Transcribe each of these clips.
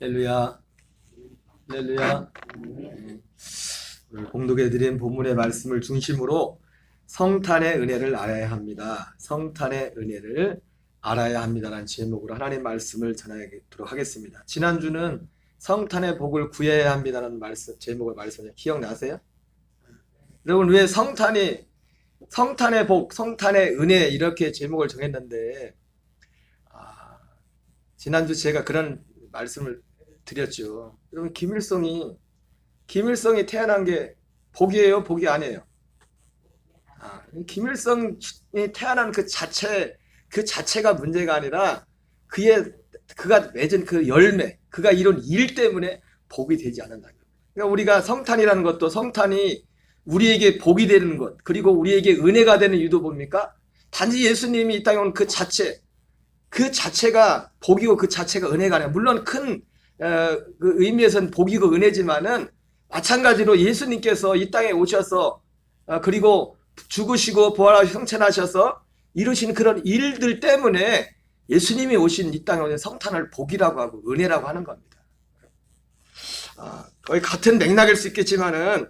할렐루야, 할렐루야. 오늘 공독해드린 본문의 말씀을 중심으로 성탄의 은혜를 알아야 합니다. 성탄의 은혜를 알아야 합니다라는 제목으로 하나님 말씀을 전하도록 하겠습니다. 지난주는 성탄의 복을 구해야 합니다라는 제목을 말씀하셨는데 기억나세요? 여러분, 왜 성탄의 복, 성탄의 은혜 이렇게 제목을 정했는데 지난주 제가 그런 말씀을 드렸죠. 여러분, 김일성이 태어난 게 복이에요, 복이 아니에요? 김일성이 태어난 그 자체가 문제가 아니라 그가 맺은 그 열매, 그가 이룬 일 때문에 복이 되지 않는다. 그러니까 우리가 성탄이라는 것도 성탄이 우리에게 복이 되는 것, 그리고 우리에게 은혜가 되는 이유도 뭡니까? 단지 예수님이 이 땅에 온 그 자체가 복이고 그 자체가 은혜가 아니라, 물론 큰 그 의미에서는 복이고 은혜지만은 마찬가지로 예수님께서 이 땅에 오셔서 그리고 죽으시고 부활하시고 성천하셔서 이루신 그런 일들 때문에 예수님이 오신 이 땅에 오는 성탄을 복이라고 하고 은혜라고 하는 겁니다. 거의 같은 맥락일 수 있겠지만은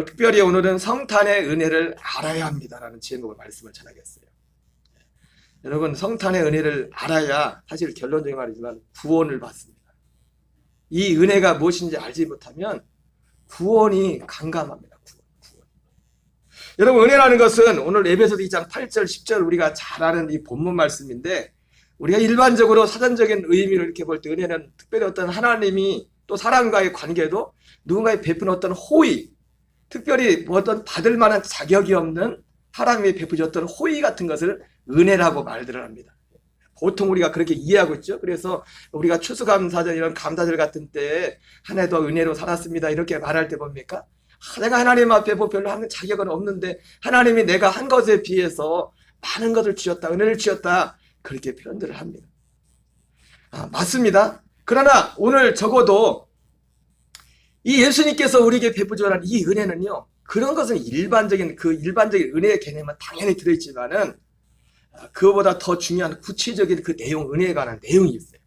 특별히 오늘은 성탄의 은혜를 알아야 합니다라는 제목의 말씀을 전하겠어요. 여러분, 성탄의 은혜를 알아야 사실 결론적인 말이지만 구원을 받습니다. 이 은혜가 무엇인지 알지 못하면 구원이 간감합니다. 구원. 여러분, 은혜라는 것은 오늘 에베소서 2장 8절 10절 우리가 잘 아는 이 본문 말씀인데, 우리가 일반적으로 사전적인 의미를 이렇게 볼 때 은혜는 특별히 어떤 하나님이 또 사람과의 관계도 누군가에 베푸는 어떤 호의, 특별히 어떤 받을 만한 자격이 없는 하나님이 베푸셨던 호의 같은 것을 은혜라고 말들을 합니다. 보통 우리가 그렇게 이해하고 있죠. 그래서 우리가 추수감사절 이런 감사절 같은 때 한 해도 은혜로 살았습니다 이렇게 말할 때 뭡니까? 내가 하나님 앞에 별로 하는 자격은 없는데 하나님이 내가 한 것에 비해서 많은 것을 주셨다, 은혜를 주셨다, 그렇게 표현들을 합니다. 맞습니다. 그러나 오늘 적어도 이 예수님께서 우리에게 베푸주는 이 은혜는요, 그런 것은 일반적인 은혜의 개념은 당연히 들어있지만은 그거보다 더 중요한 구체적인 그 내용, 은혜에 관한 내용이 있어요.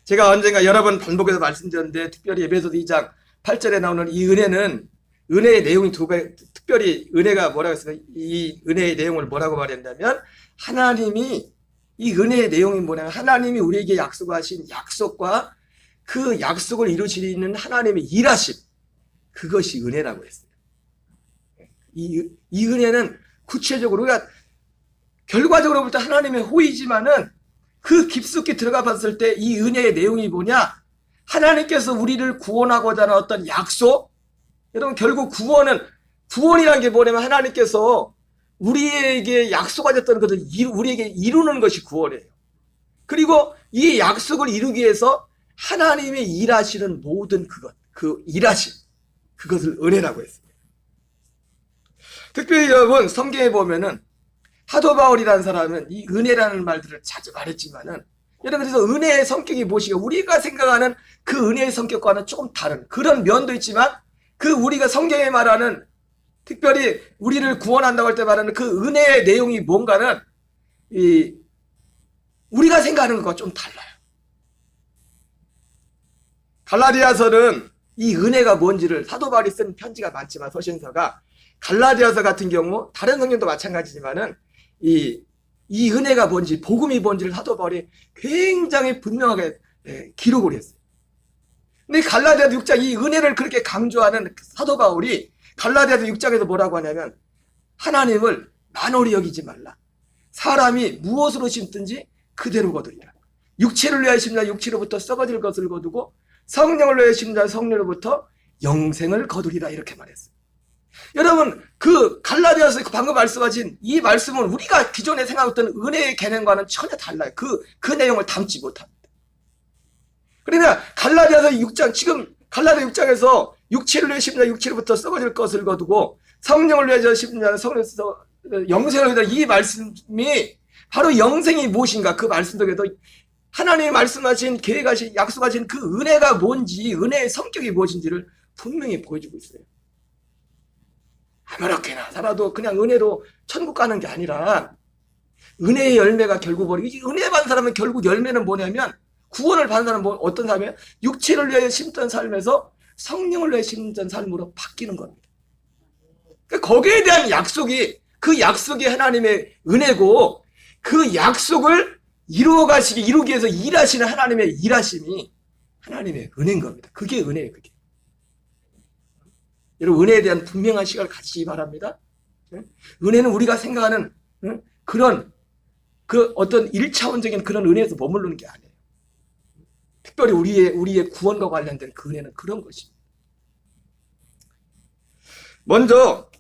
제가 언젠가 여러 번 반복해서 말씀드렸는데, 특별히 에베소서 2장 8절에 나오는 이 은혜는, 은혜의 내용이 특별히 은혜가 뭐라고 했어요? 이 은혜의 내용을 뭐라고 말했냐면, 하나님이, 이 은혜의 내용이 뭐냐면, 하나님이 우리에게 약속하신 약속과 그 약속을 이루시는 하나님의 일하심, 그것이 은혜라고 했어요. 이 은혜는 구체적으로 우리가 결과적으로 볼 때 하나님의 호의지만은 그 깊숙이 들어가 봤을 때 이 은혜의 내용이 뭐냐? 하나님께서 우리를 구원하고자 하는 어떤 약속? 여러분, 결국 구원이라는 게 뭐냐면 하나님께서 우리에게 약속하셨던 것을 우리에게 이루는 것이 구원이에요. 그리고 이 약속을 이루기 위해서 하나님이 일하시는 모든 그 일하심, 그것을 은혜라고 했습니다. 특별히 여러분, 성경에 보면은 사도 바울이라는 사람은 이 은혜라는 말들을 자주 말했지만은, 여러분, 그래서 은혜의 성격이 무엇이가, 우리가 생각하는 그 은혜의 성격과는 조금 다른 그런 면도 있지만, 그 우리가 성경에 말하는, 특별히 우리를 구원한다고 할 때 말하는 그 은혜의 내용이 뭔가는 우리가 생각하는 것과 좀 달라요. 갈라디아서는 이 은혜가 뭔지를, 사도 바울이 쓴 편지가 많지만 서신서가, 갈라디아서 같은 경우 다른 성경도 마찬가지지만은 이 은혜가 뭔지, 복음이 뭔지를 사도 바울이 굉장히 분명하게 기록을 했어요. 근데 갈라디아서 6장 이 은혜를 그렇게 강조하는 사도 바울이 갈라디아서 6장에서 뭐라고 하냐면, 하나님을 만홀히 여기지 말라. 사람이 무엇으로 심든지 그대로 거두리라. 육체를 위하여 심는 자 육체로부터 썩어질 것을 거두고 성령을 위하여 심는 자 성령으로부터 영생을 거두리라, 이렇게 말했어요. 여러분, 그 갈라디아서 방금 말씀하신 이 말씀은 우리가 기존에 생각했던 은혜의 개념과는 전혀 달라요. 그 내용을 담지 못합니다. 그러나 갈라디아서 6장, 지금 갈라디아 6장에서 육체를 위해 심는 자 육체로부터 썩어질 것을 거두고 성령을 위해 심는 자는 성령에서 영생을 위해, 이 말씀이 바로 영생이 무엇인가, 그 말씀 속에도 하나님이 말씀하신, 계획하신, 약속하신 그 은혜가 뭔지, 은혜의 성격이 무엇인지를 분명히 보여주고 있어요. 아무렇게나 살아도 그냥 은혜로 천국 가는 게 아니라, 은혜의 열매가 결국 은혜 받은 사람은 결국 열매는 뭐냐면 구원을 받는 사람은 어떤 삶이에요? 육체를 위해 심던 삶에서 성령을 위해 심던 삶으로 바뀌는 겁니다. 그러니까 거기에 대한 약속이, 그 약속이 하나님의 은혜고, 그 약속을 이루기 위해서 일하시는 하나님의 일하심이 하나님의 은혜인 겁니다. 그게 은혜예요, 그게. 여러분, 은혜에 대한 분명한 시각을 가지시기 바랍니다. 은혜는 우리가 생각하는 그런 어떤 1차원적인 그런 은혜에서 머무르는 게 아니에요. 특별히 우리의 구원과 관련된 그 은혜는 그런 것입니다. 먼저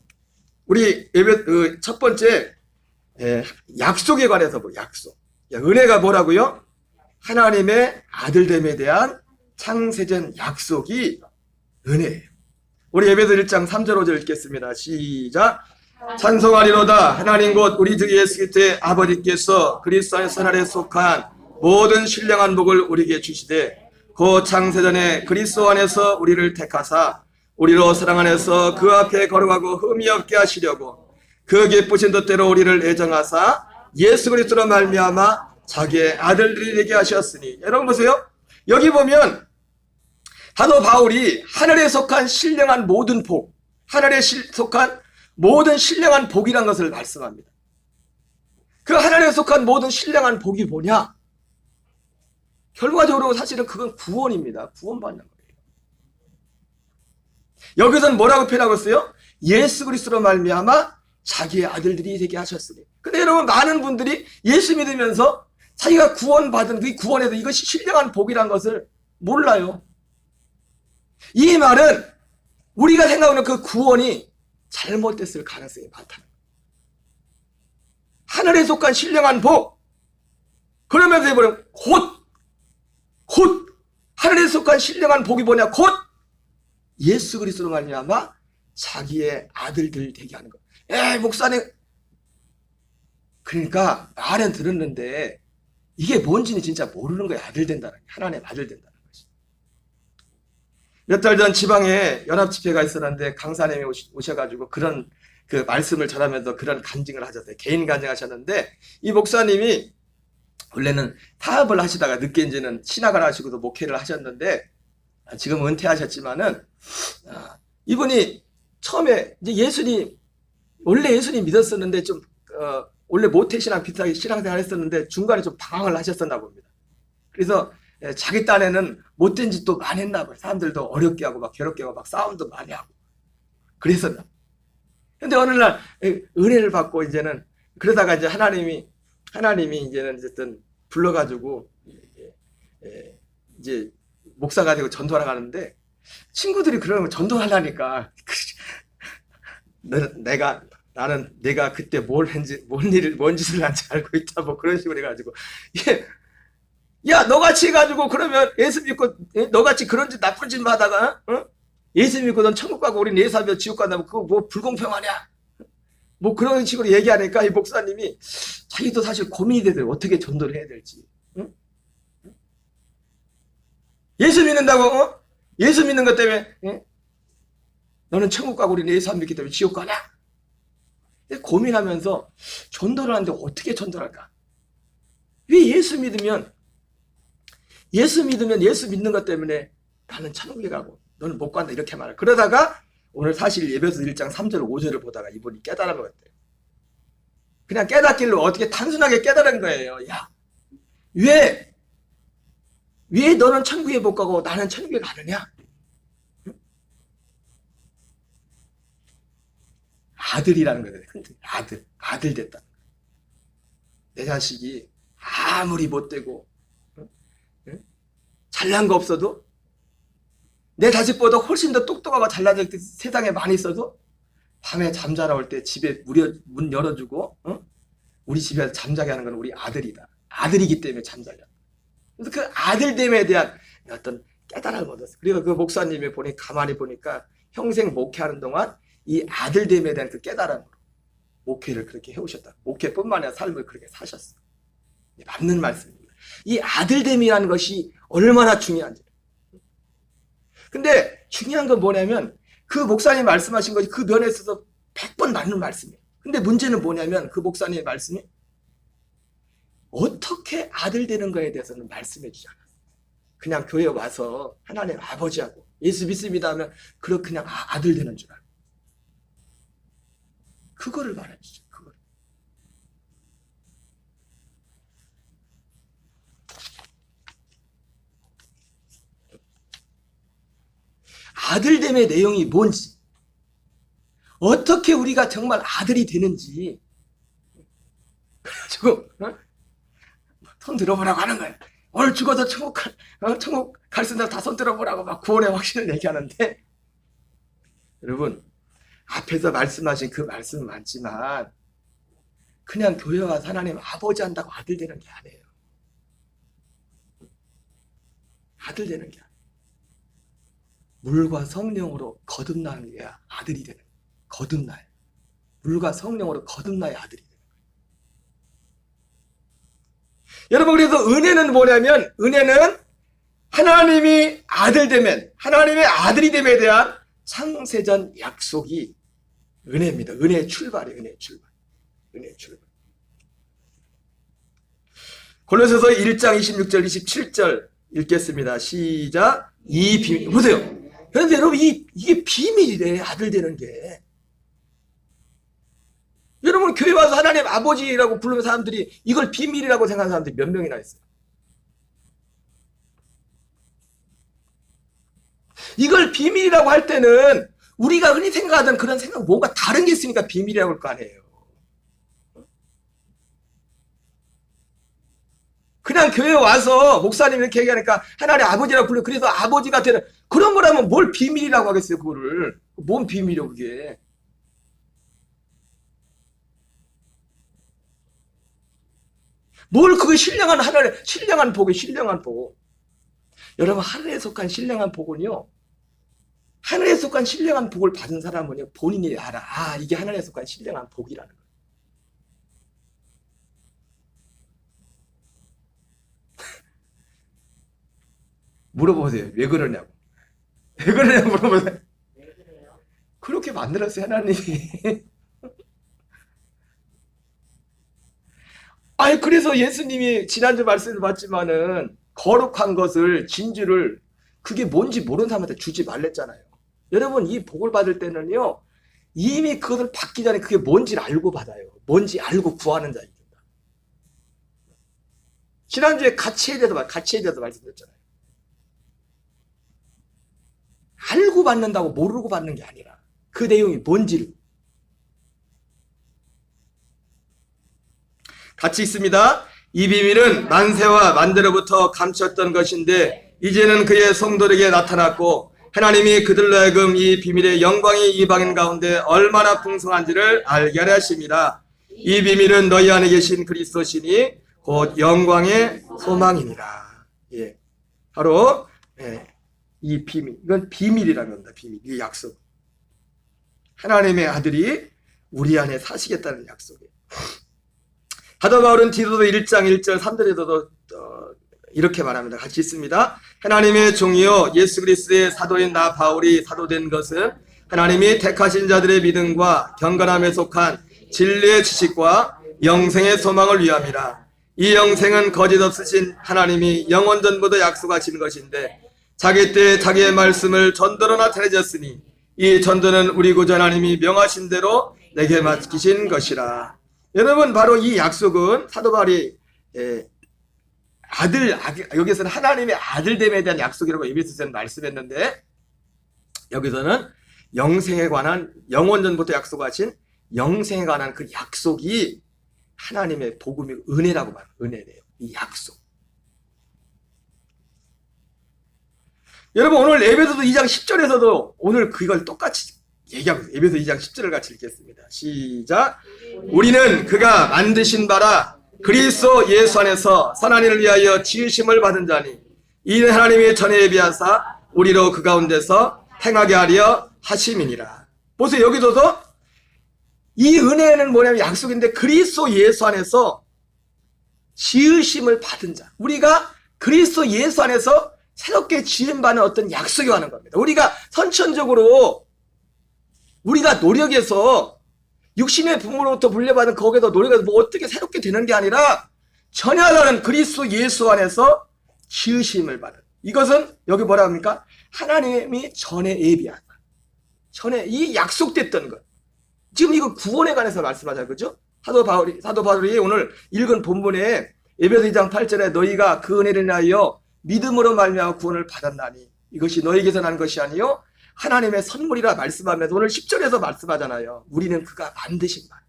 우리 예배 첫 번째 약속에 관해서 약속. 은혜가 뭐라고요? 하나님의 아들됨에 대한 창세전 약속이 은혜예요. 우리 에베소 1장 3절 5절 읽겠습니다. 시작. 찬송하리로다. 하나님 곧 우리 주 예수 그리스도의 아버지께서 그리스도 안에서 하나님에 속한 모든 신령한 복을 우리에게 주시되 그 창세전에 그리스도 안에서 우리를 택하사 우리로 사랑 안에서 그 앞에 거룩하고 흠이 없게 하시려고 그 기쁘신 뜻대로 우리를 애정하사 예수 그리스도로 말미암아 자기의 아들들이 되게 하셨으니. 여러분 보세요. 여기 보면 사도 바울이 하늘에 속한 신령한 모든 복, 하늘에 속한 모든 신령한 복이라는 것을 말씀합니다. 그 하늘에 속한 모든 신령한 복이 뭐냐? 결과적으로 사실은 그건 구원입니다. 구원받는 거예요. 여기서는 뭐라고 표현하고 있어요? 예수 그리스도로 말미암아 자기의 아들들이 되게 하셨으니. 근데 여러분, 많은 분들이 예수 믿으면서 자기가 구원받은 그 구원에서 이것이 신령한 복이라는 것을 몰라요. 이 말은 우리가 생각하는 그 구원이 잘못됐을 가능성이 많다는 거예요. 하늘에 속한 신령한 복, 그러면서 해보면 곧 하늘에 속한 신령한 복이 뭐냐? 곧 예수 그리스도로 말미암아 자기의 아들들 되게 하는 거. 목사님, 그러니까 말은 들었는데 이게 뭔지는 진짜 모르는 거예요. 아들 된다는 게. 하나님의 아들 된다는 것이. 몇 달 전 지방에 연합집회가 있었는데 강사님이 오셔가지고 그런 그 말씀을 전하면서 그런 간증을 하셨어요. 개인 간증하셨는데, 이 목사님이 원래는 사업을 하시다가 늦게 이제는 신학을 하시고도 목회를 하셨는데, 지금 은퇴하셨지만은 이분이 처음에 이제 원래 예수님 믿었었는데 좀 원래 모태신앙 비슷하게 신앙생활 했었는데 중간에 좀 방황을 하셨었나 봅니다. 그래서 자기 딴에는 못된 짓도 많이 했나 봐요. 사람들도 어렵게 하고 막 괴롭게 하고 막 싸움도 많이 하고 그랬었나. 근데 어느 날 은혜를 받고 이제는 그러다가 이제 하나님이 이제는 어쨌든 불러가지고 이제 목사가 되고 전도하러 가는데 친구들이 그러는 거 전도하려니까 내가 그때 뭔 짓을 한지 알고 있다, 뭐 그런 식으로 해가지고, 야, 너같이 해가지고, 그러면 예수 믿고, 너같이 그런 짓, 나쁜 짓 하다가, 예수 믿고 넌 천국 가고 우린 예수 하면 지옥 간다면 그거 뭐 불공평하냐? 뭐 그런 식으로 얘기하니까 이 목사님이 자기도 사실 고민이 되더라고요. 어떻게 전도를 해야 될지. 예수 믿는다고, 예수 믿는 것 때문에, 너는 천국 가고 우리는 예수 안 믿기 때문에 지옥 가냐? 고민하면서 전도를 하는데 어떻게 전도를 할까? 왜 예수 믿으면 예수 믿는 것 때문에 나는 천국에 가고 너는 못 간다 이렇게 말해. 그러다가 오늘 사실 예배서 1장 3절 5절을 보다가 이분이 깨달은 것 같아요. 그냥 깨닫길로 어떻게 단순하게 깨달은 거예요. 야, 왜 너는 천국에 못 가고 나는 천국에 가느냐? 아들이라는 거예요. 아들 됐다. 내 자식이 아무리 못되고 잘난 거 없어도, 내 자식보다 훨씬 더 똑똑하고 잘난 데 세상에 많이 있어도 밤에 잠자러 올 때 집에 문 열어주고 우리 집에서 잠자게 하는 건 우리 아들이다. 아들이기 때문에 잠자려. 그래서 그 아들됨에 대한 어떤 깨달음을 얻었어요. 그리고 그 목사님이 가만히 보니까 평생 목회하는 동안 이 아들됨에 대한 그 깨달음으로 목회를 그렇게 해오셨다. 목회뿐만 아니라 삶을 그렇게 사셨어요. 맞는 말씀입니다. 이 아들됨이라는 것이 얼마나 중요한지. 근데 중요한 건 뭐냐면 그 목사님 말씀하신 것이 그 면에 있어서 100번 맞는 말씀이에요. 근데 문제는 뭐냐면 그 목사님의 말씀이 어떻게 아들 되는 거에 대해서는 말씀해 주지 않았어요. 그냥 교회 와서 하나님 아버지하고 예수 믿습니다 하면 그렇게 그냥 아들 되는 줄 알고. 그거를 말해주죠. 그걸. 아들됨의 내용이 뭔지, 어떻게 우리가 정말 아들이 되는지, 그래가지고 손 들어보라고 하는 거예요. 오늘 죽어도 천국 갈 수 있는 다 손 들어보라고 막 구원의 확신을 얘기하는데, 여러분 앞에서 말씀하신 그 말씀은 많지만 그냥 교회 와서 하나님 아버지 한다고 아들 되는 게 아니에요. 아들 되는 게 아니에요. 물과 성령으로 거듭나는 게 아들이 되는 거예요. 거듭나요. 물과 성령으로 거듭나야 아들이 되는 거예요. 여러분, 그래서 은혜는 뭐냐면, 은혜는 하나님이 아들 되면, 하나님의 아들이 됨에 대한 창세전 약속이 은혜입니다. 은혜의 출발이에요. 은혜의 출발. 은혜의 출발. 골로새서 1장 26절 27절 읽겠습니다. 시작. 이 비밀. 보세요. 그런데 여러분, 이게 비밀이래, 아들 되는 게. 여러분, 교회 와서 하나님 아버지라고 부르는 사람들이 이걸 비밀이라고 생각하는 사람들이 몇 명이나 있어요. 이걸 비밀이라고 할 때는 우리가 흔히 생각하던 그런 생각, 뭔가 다른 게 있으니까 비밀이라고 할 거 아니에요. 그냥 교회 와서 목사님 이렇게 얘기하니까 하나님 아버지라고 불러, 그래서 아버지가 되는 그런 거라면 뭘 비밀이라고 하겠어요, 그거를. 뭔 비밀이요, 그게. 뭘 그게 신령한 하나님, 신령한 복이 신령한 복. 여러분, 하늘에 속한 신령한 복은요, 하늘에 속한 신령한 복을 받은 사람은요, 본인이 알아. 아, 이게 하늘에 속한 신령한 복이라는 거예요. 물어보세요. 왜 그러냐고. 왜 그러냐고 물어보세요. 그렇게 만들었어요, 하나님이. 아니, 그래서 예수님이 지난주 말씀을 봤지만은 거룩한 것을, 진주를, 그게 뭔지 모르는 사람한테 주지 말랬잖아요. 여러분, 이 복을 받을 때는요, 이미 그것을 받기 전에 그게 뭔지를 알고 받아요. 뭔지 알고 구하는 자입니다. 지난주에 가치에 대해서 말씀드렸잖아요. 알고 받는다고 모르고 받는 게 아니라 그 내용이 뭔지를. 같이 있습니다. 이 비밀은 만세와 만대로부터 감췄던 것인데 이제는 그의 성도에게 나타났고 하나님이 그들로 하여금 이 비밀의 영광이 이방인 가운데 얼마나 풍성한지를 알게 하려 하십니다. 이 비밀은 너희 안에 계신 그리스도시니 곧 영광의 소망이니라. 예, 바로 이 비밀, 이건 비밀이라는 겁니다. 비밀, 이 약속. 하나님의 아들이 우리 안에 사시겠다는 약속이에요. 사도 바울은 디도서 1장 1절 3절에서도 이렇게 말합니다. 같이 있습니다. 하나님의 종이요 예수 그리스도의 사도인 나 바울이 사도된 것은 하나님이 택하신 자들의 믿음과 경건함에 속한 진리의 지식과 영생의 소망을 위함이라. 이 영생은 거짓 없으신 하나님이 영원 전부터 약속하신 것인데 자기 때 자기의 말씀을 전도로 나타내셨으니 이 전도는 우리 구주 하나님이 명하신 대로 내게 맡기신 것이라. 여러분, 바로 이 약속은 사도 바울이 여기서는 하나님의 아들됨에 대한 약속이라고 에베소서에는 말씀했는데, 여기서는 영생에 관한, 영원 전부터 약속하신 영생에 관한 그 약속이 하나님의 복음이 은혜라고 말해요. 은혜래요. 이 약속. 여러분, 오늘 에베소서 2장 10절에서도 오늘 그걸 똑같이 얘기하고 있어요. 에베소 2장 10절을 같이 읽겠습니다. 시작. 우리는 그가 만드신 바라 그리스도 예수 안에서 선한 일을 위하여 지으심을 받은 자니 이는 하나님의 전에 예비하사 우리로 그 가운데서 행하게 하려 하심이니라. 보세요. 여기서도 이 은혜는 뭐냐면 약속인데 그리스도 예수 안에서 지으심을 받은 자. 우리가 그리스도 예수 안에서 새롭게 지음받는 어떤 약속이 하는 겁니다. 우리가 선천적으로 우리가 노력해서 육신의 부모로부터 물려받은 거기에서 노력해서 뭐 어떻게 새롭게 되는 게 아니라 전혀 다른 그리스도 예수 안에서 지으심을 받은 이것은 여기 뭐라 합니까? 하나님이 전에 예비한 것. 전에 이 약속됐던 것. 지금 이거 구원에 관해서 말씀하잖아요. 그죠? 사도 바울이 오늘 읽은 본문에 에베소 2장 8절에 너희가 그 은혜를 인하여 믿음으로 말미암아 구원을 받았나니 이것이 너희에게서 난 것이 아니요 하나님의 선물이라 말씀하면서 오늘 10절에서 말씀하잖아요. 우리는 그가 만드신 말.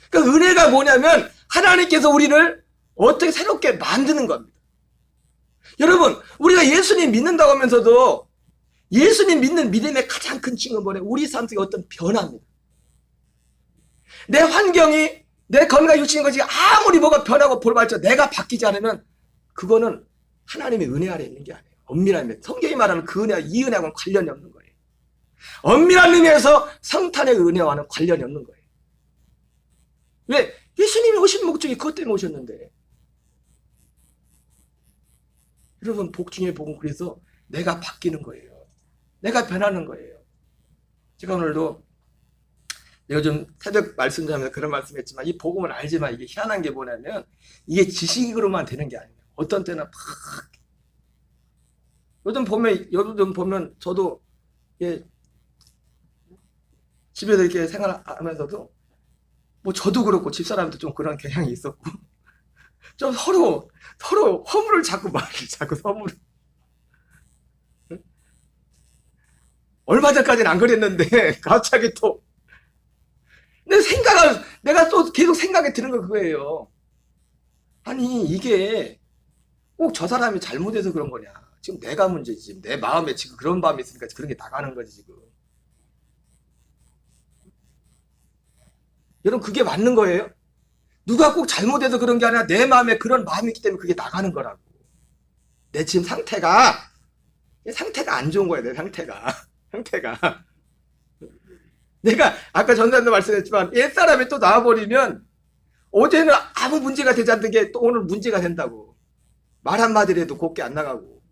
그러니까 은혜가 뭐냐면 하나님께서 우리를 어떻게 새롭게 만드는 겁니다. 여러분, 우리가 예수님 믿는다고 하면서도 예수님 믿는 믿음의 가장 큰 징은 뭐냐? 우리 삶 속에 어떤 변화입니다. 내 환경이, 내 건강이 주시는 것이 아무리 뭐가 변하고 볼발쳐 내가 바뀌지 않으면 그거는 하나님의 은혜 아래 있는 게 아니에요. 엄밀한 의미. 성경이 말하는 그 은혜와 이 은혜하고는 관련이 없는 거예요. 엄밀한 의미에서 성탄의 은혜와는 관련이 없는 거예요. 왜? 예수님이 오신 목적이 그것 때문에 오셨는데. 여러분, 복 중에 복은 그래서 내가 바뀌는 거예요. 내가 변하는 거예요. 제가 오늘도 요즘 새벽 말씀 전에 그런 말씀했지만 이 복음을 알지만 이게 희한한 게 뭐냐면 이게 지식으로만 되는 게 아니에요. 어떤 때는 막 요즘 보면 저도 집에서 이렇게 생활하면서도 뭐 저도 그렇고 집사람도 좀 그런 경향이 있었고 좀 서로 허물을 자꾸 허물을. 얼마 전까지는 안 그랬는데 갑자기 또 내가 또 계속 생각이 드는 거 그거예요. 아니 이게 꼭 저 사람이 잘못해서 그런 거냐. 지금 내가 문제지. 지금 내 마음에 지금 그런 마음이 있으니까 그런 게 나가는 거지 지금. 여러분 그게 맞는 거예요? 누가 꼭 잘못해서 그런 게 아니라 내 마음에 그런 마음이 있기 때문에 그게 나가는 거라고. 내 지금 상태가 안 좋은 거야. 내 상태가. 내가 아까 전에도 말씀했지만 옛사람이 또 나와버리면 어제는 아무 문제가 되지 않던 게 또 오늘 문제가 된다고. 말 한마디라도 곱게 안 나가고.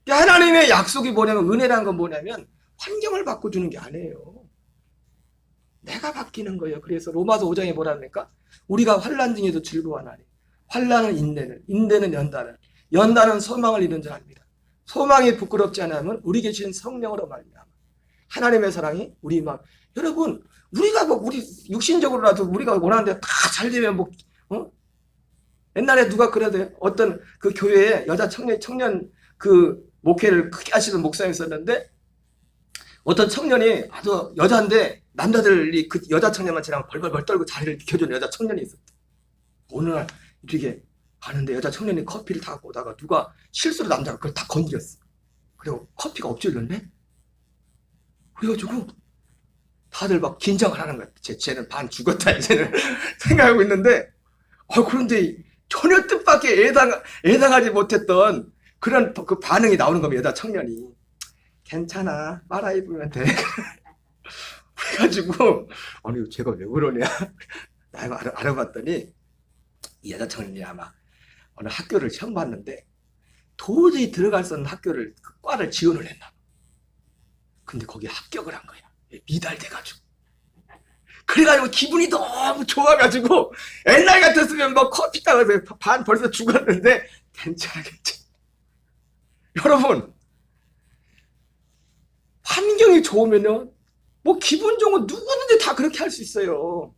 하나님의 약속이 뭐냐면 은혜라는 건 뭐냐면 환경을 바꿔주는 게 아니에요. 내가 바뀌는 거예요. 그래서 로마서 5장에 뭐라 합니까? 우리가 환난 중에도 즐거워하나니 환난은 인내는 연단은 소망을 이룬 줄 압니다. 소망이 부끄럽지 않으면 우리 계신 성령으로 말미암아 하나님의 사랑이 우리 마음. 여러분 우리가 우리 육신적으로라도 우리가 원하는데 다 잘 되면 옛날에 누가 그래도 어떤 그 교회에 여자 청년 그 목회를 크게 하시는 목사님이 있었는데 어떤 청년이 아주 여자인데 남자들이 그 여자 청년만 지나면 벌벌 떨고 자리를 비켜주는 여자 청년이 있었대. 어느 날 이렇게 가는데 여자 청년이 커피를 다 갖고 오다가 누가 실수로 남자가 그걸 다 건드렸어. 그리고 커피가 엎질렀네? 그래가지고 다들 막 긴장을 하는 거야. 쟤는 반 죽었다 이제는 생각하고 있는데 그런데 전혀 뜻밖의 예상하지 못했던 그런 그 반응이 나오는 겁니다. 여자 청년이. 괜찮아. 빨아 입으면 돼. 그래가지고 아니 제가 왜 그러냐 알아봤더니 이 여자 청년이 아마 어느 학교를 처음 봤는데 도저히 들어갈 수 없는 학교를 그 과를 지원을 했나. 근데 거기에 합격을 한 거야. 미달돼가지고. 그래가지고 기분이 너무 좋아가지고 옛날 같았으면 뭐 커피 따가서 반 벌써 죽었는데 괜찮아. 여러분 환경이 좋으면요 뭐 기분 좋은 거 누구든지 다 그렇게 할 수 있어요.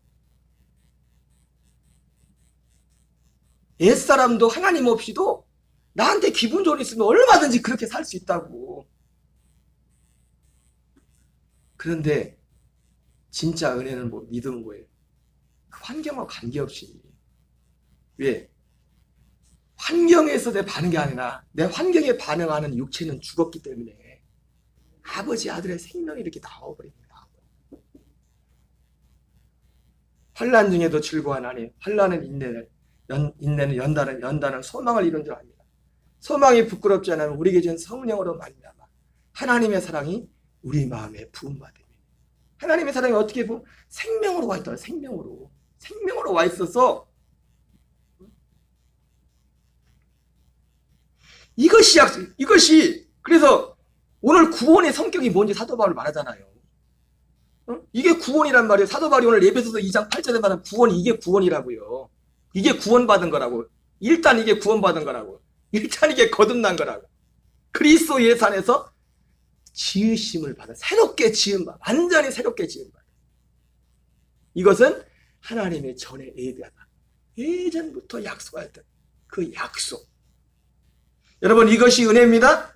옛사람도 하나님 없이도 나한테 기분 좋은 일 있으면 얼마든지 그렇게 살 수 있다고. 그런데 진짜 은혜는 믿음은 뭐예요? 그 환경과 관계없이. 왜? 환경에서 내 반응이 아니라 내 환경에 반응하는 육체는 죽었기 때문에 아버지 아들의 생명이 이렇게 나와버립니다. 환난 중에도 즐거워하나니 환난은 인내는 연단은 소망을 이룬 줄 압니다. 소망이 부끄럽지 않으면 우리에게 준 성령으로 말미암아 하나님의 사랑이 우리 마음에 부음받으며 하나님의 사랑이 어떻게 보면 생명으로 와 있더라. 생명으로 와 있어서 이것이 그래서 오늘 구원의 성격이 뭔지 사도 바울이 말하잖아요. 이게 구원이란 말이에요. 사도 바울이 오늘 에베소서 2장 8절에 말하는 구원이 이게 구원이라고요. 이게 구원받은 거라고. 일단 이게 구원받은 거라고. 일단 이게 거듭난 거라고. 그리스도 예수 안에서 지으심을 받아. 새롭게 지음받아. 완전히 새롭게 지음받아. 이것은 하나님의 전에 예비하다. 예전부터 약속하였던 그 약속. 여러분, 이것이 은혜입니다.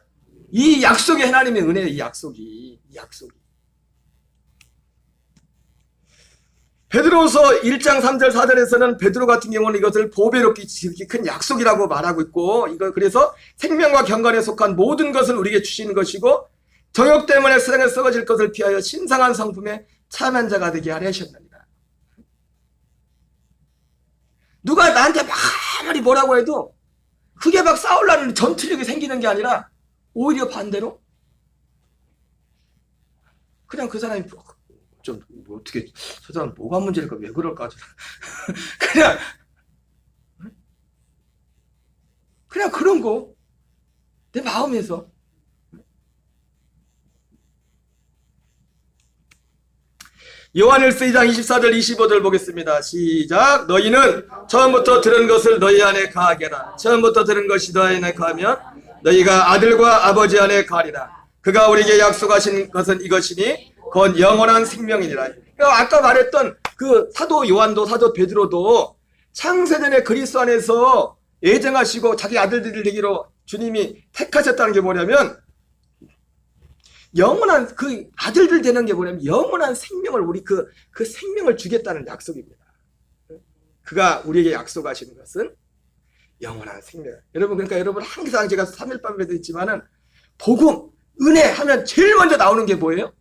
이 약속이 하나님의 은혜예요. 이 약속이. 베드로후서 1장 3절 4절에서는 베드로 같은 경우는 이것을 보배롭게 지극히 큰 약속이라고 말하고 있고, 이거 그래서 생명과 경건에 속한 모든 것을 우리에게 주시는 것이고, 정욕 때문에 세상에 썩어질 것을 피하여 신성한 성품에 참한 자가 되게 하려 하셨느니라. 누가 나한테 막 아무리 뭐라고 해도 그게 막 싸우려는 전투력이 생기는 게 아니라 오히려 반대로 그냥 그 사람이 좀 어떻게 저 사람 뭐가 문제일까, 왜 그럴까, 그냥 그런 거 내 마음에서. 요한일서 2장 24절 25절 보겠습니다. 시작. 너희는 처음부터 들은 것을 너희 안에 가하게 하라. 처음부터 들은 것이 너희 안에 가하면 너희가 아들과 아버지 안에 가리라. 그가 우리에게 약속하신 것은 이것이니 곧 영원한 생명이니라. 그러니까 아까 말했던 그 사도 요한도 사도 베드로도 창세전에 그리스도 안에서 예정하시고 자기 아들들을 되기로 주님이 택하셨다는 게 뭐냐면, 영원한 그 아들들 되는 게 뭐냐면 영원한 생명을 우리 그 생명을 주겠다는 약속입니다. 그가 우리에게 약속하시는 것은 영원한 생명. 여러분, 그러니까 여러분 항상 제가 3일 밤에도 있지만은 복음, 은혜 하면 제일 먼저 나오는 게 뭐예요?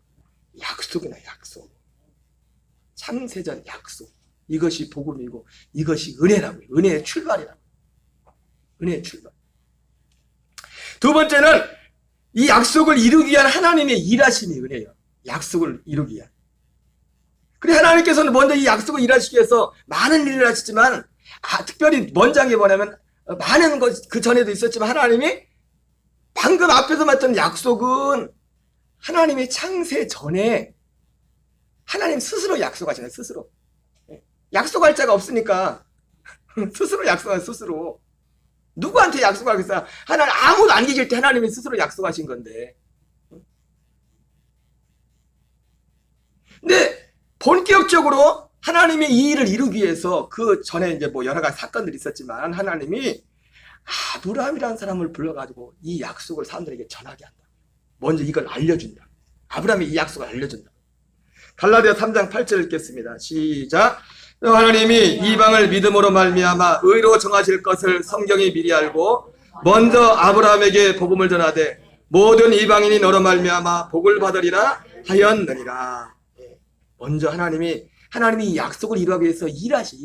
약속이나 약속. 창세전 약속. 이것이 복음이고 이것이 은혜라고요. 은혜의 출발이라고. 은혜의 출발. 두 번째는 이 약속을 이루기 위한 하나님의 일하심이 은혜예요. 약속을 이루기 위한. 그래, 하나님께서는 먼저 이 약속을 일하시기 위해서 많은 일을 하셨지만, 특별히 먼저 한 게 뭐냐면, 많은 것 그 전에도 있었지만 하나님이 방금 앞에서 말했던 약속은 하나님의 창세 전에 하나님 스스로 약속하시네. 스스로. 약속할 자가 없으니까 스스로 약속하세요. 스스로. 누구한테 약속하겠어요? 하나님 아무도 안 계실 때 하나님이 스스로 약속하신 건데. 근데 본격적으로 하나님의 이 일을 이루기 위해서 그 전에 이제 뭐 여러 가지 사건들이 있었지만 하나님이 아브라함이라는 사람을 불러가지고 이 약속을 사람들에게 전하게 한다. 먼저 이걸 알려준다. 아브라함이 이 약속을 알려준다. 갈라디아 3장 8절 읽겠습니다. 시작. 하나님이 이방을 믿음으로 말미암아 의로 정하실 것을 성경이 미리 알고 먼저 아브라함에게 복음을 전하되 모든 이방인이 너로 말미암아 복을 받으리라 하였느니라. 먼저 하나님이 이 약속을 이루기 위해서 일하시.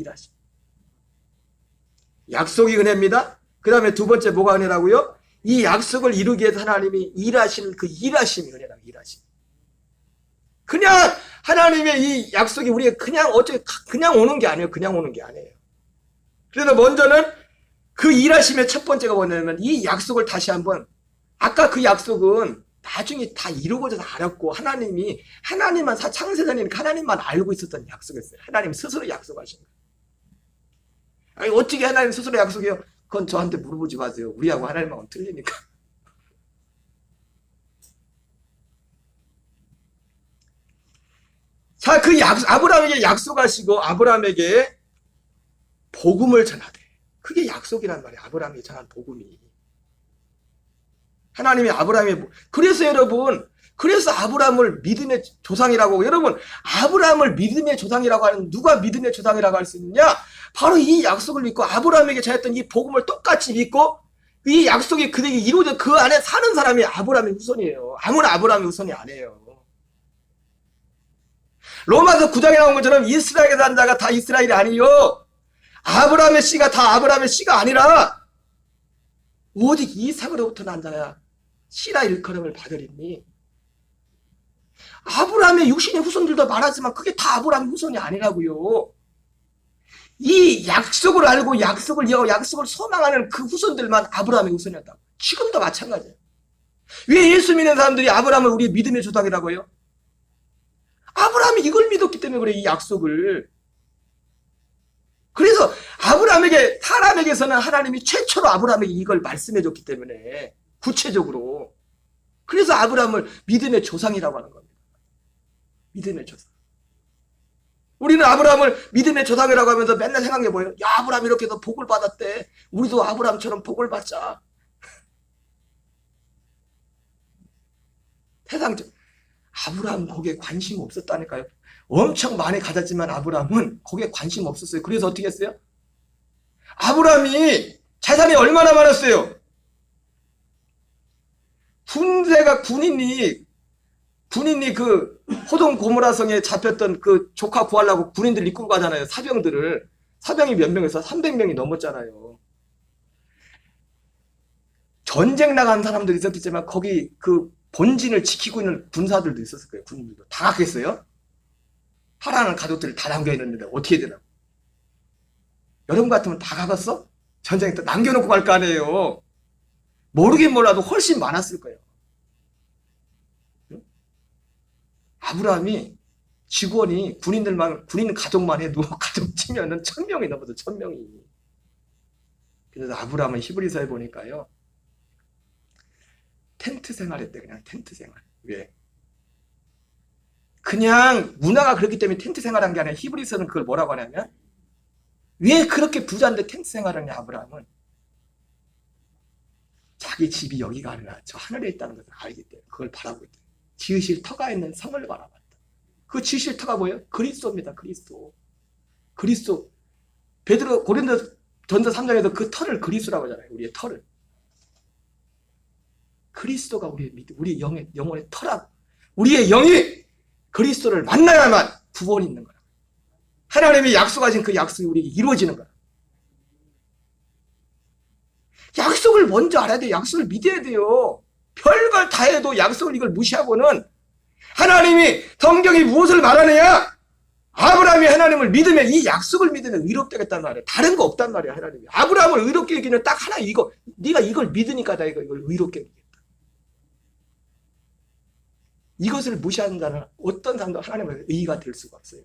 약속이 은혜입니다. 그 다음에 두 번째 뭐가 은혜라고요? 이 약속을 이루기 위해서 하나님이 일하시는 그 일하심이 은혜라고. 일하심. 그냥 하나님의 이 약속이 우리가 그냥 오는 게 아니에요. 그냥 오는 게 아니에요. 그래서 먼저는 그 일하심의 첫 번째가 뭐냐면 이 약속을 다시 한번, 아까 그 약속은 나중에 다 이루고져서 알았고 하나님만 창세전이니까 하나님만 알고 있었던 약속이었어요. 하나님 스스로 약속하신 거예요. 아니, 어떻게 하나님 스스로 약속해요? 그건 저한테 물어보지 마세요. 우리하고 하나님하고는 틀리니까. 자, 그 아브라함에게 약속하시고 아브라함에게 복음을 전하되, 그게 약속이란 말이에요. 아브라함이 전한 복음이. 하나님이 그래서 여러분, 그래서 아브라함을 믿음의 조상이라고, 여러분, 아브라함을 믿음의 조상이라고 하는, 누가 믿음의 조상이라고 할 수 있느냐? 바로 이 약속을 믿고 아브라함에게 전했던 이 복음을 똑같이 믿고 이 약속이 그에게 이루어져 그 안에 사는 사람이 아브라함의 후손이에요. 아무나 아브라함의 후손이 아니에요. 로마서 9장에 나온 것처럼 이스라엘에 산 자가 다 이스라엘이 아니요, 아브라함의 씨가 다 아브라함의 씨가 아니라 오직 이삭으로부터 난 자야 씨라 일컬음을 받으리니. 아브라함의 육신의 후손들도 많았지만 그게 다 아브라함의 후손이 아니라고요. 이 약속을 알고 약속을 이어가고 약속을 소망하는 그 후손들만 아브라함의 후손이었다고. 지금도 마찬가지예요. 왜 예수 믿는 사람들이 아브라함을 우리의 믿음의 조상이라고 해요? 아브라함이 이걸 믿었기 때문에 그래, 이 약속을. 그래서 아브라함에게, 사람에게서는 하나님이 최초로 아브라함에게 이걸 말씀해 줬기 때문에 구체적으로. 그래서 아브라함을 믿음의 조상이라고 하는 겁니다. 믿음의 조상. 우리는 아브라함을 믿음의 조상이라고 하면서 맨날 생각해 보여요. 야, 아브라함 이렇게 해서 복을 받았대. 우리도 아브라함처럼 복을 받자. 세상적. 아브라함 거기에 관심 없었다니까요. 엄청 많이 가졌지만 아브라함은 거기에 관심 없었어요. 그래서 어떻게 했어요? 아브라함이 재산이 얼마나 많았어요? 군인이 그 호동 고모라성에 잡혔던 그 조카 구하려고 군인들 이끌고 가잖아요. 사병이 몇 명에서 300명이 넘었잖아요. 전쟁 나간 사람들이 있었겠지만 거기 그 본진을 지키고 있는 군사들도 있었을 거예요. 군인들도 다 갔겠어요? 사랑하는 가족들을 다 남겨있는데 어떻게 되나? 여러분 같으면 다 가겠어? 전쟁에 또 남겨놓고 갈 거 아니에요. 모르긴 몰라도 훨씬 많았을 거예요. 아브라함이 직원이 군인 가족만 해도 가족 치면은 1000명이 넘어서 1000명이. 그래서 아브라함은 히브리서에 보니까요. 텐트 생활했대. 그냥 텐트 생활. 왜? 그냥 문화가 그렇기 때문에 텐트 생활한 게 아니라 히브리서는 그걸 뭐라고 하냐면 왜 그렇게 부자인데 텐트 생활하냐 아브라함은 자기 집이 여기가 아니라 저 하늘에 있다는 것을 알기 때문에 그걸 바라고 있다. 지으실 터가 있는 성을 바라봤다. 그 지으실 터가 뭐예요? 그리스도입니다. 그리스도. 베드로 고린도 전서 3장에서 그 터를 그리스도라고 하잖아요. 우리의 터를. 그리스도가 우리 영혼의 터라. 우리의 영이 그리스도를 만나야만 구원이 있는 거야. 하나님이 약속하신 그 약속이 우리에게 이루어지는 거야. 약속을 먼저 알아야 돼요. 약속을 믿어야 돼요. 별걸 다 해도 약속을 이걸 무시하고는 하나님이 성경이 무엇을 말하느냐? 아브라함이 하나님을 믿으면 이 약속을 믿으면 의롭게 되겠단 말이에요. 다른 거 없단 말이에요. 하나님이. 아브라함을 의롭게 여기는 딱 하나 네가 이걸 믿으니까 나 이걸 의롭게 여기겠다. 이것을 무시하는 자는 어떤 사람도 하나님의 의의가 될 수가 없어요.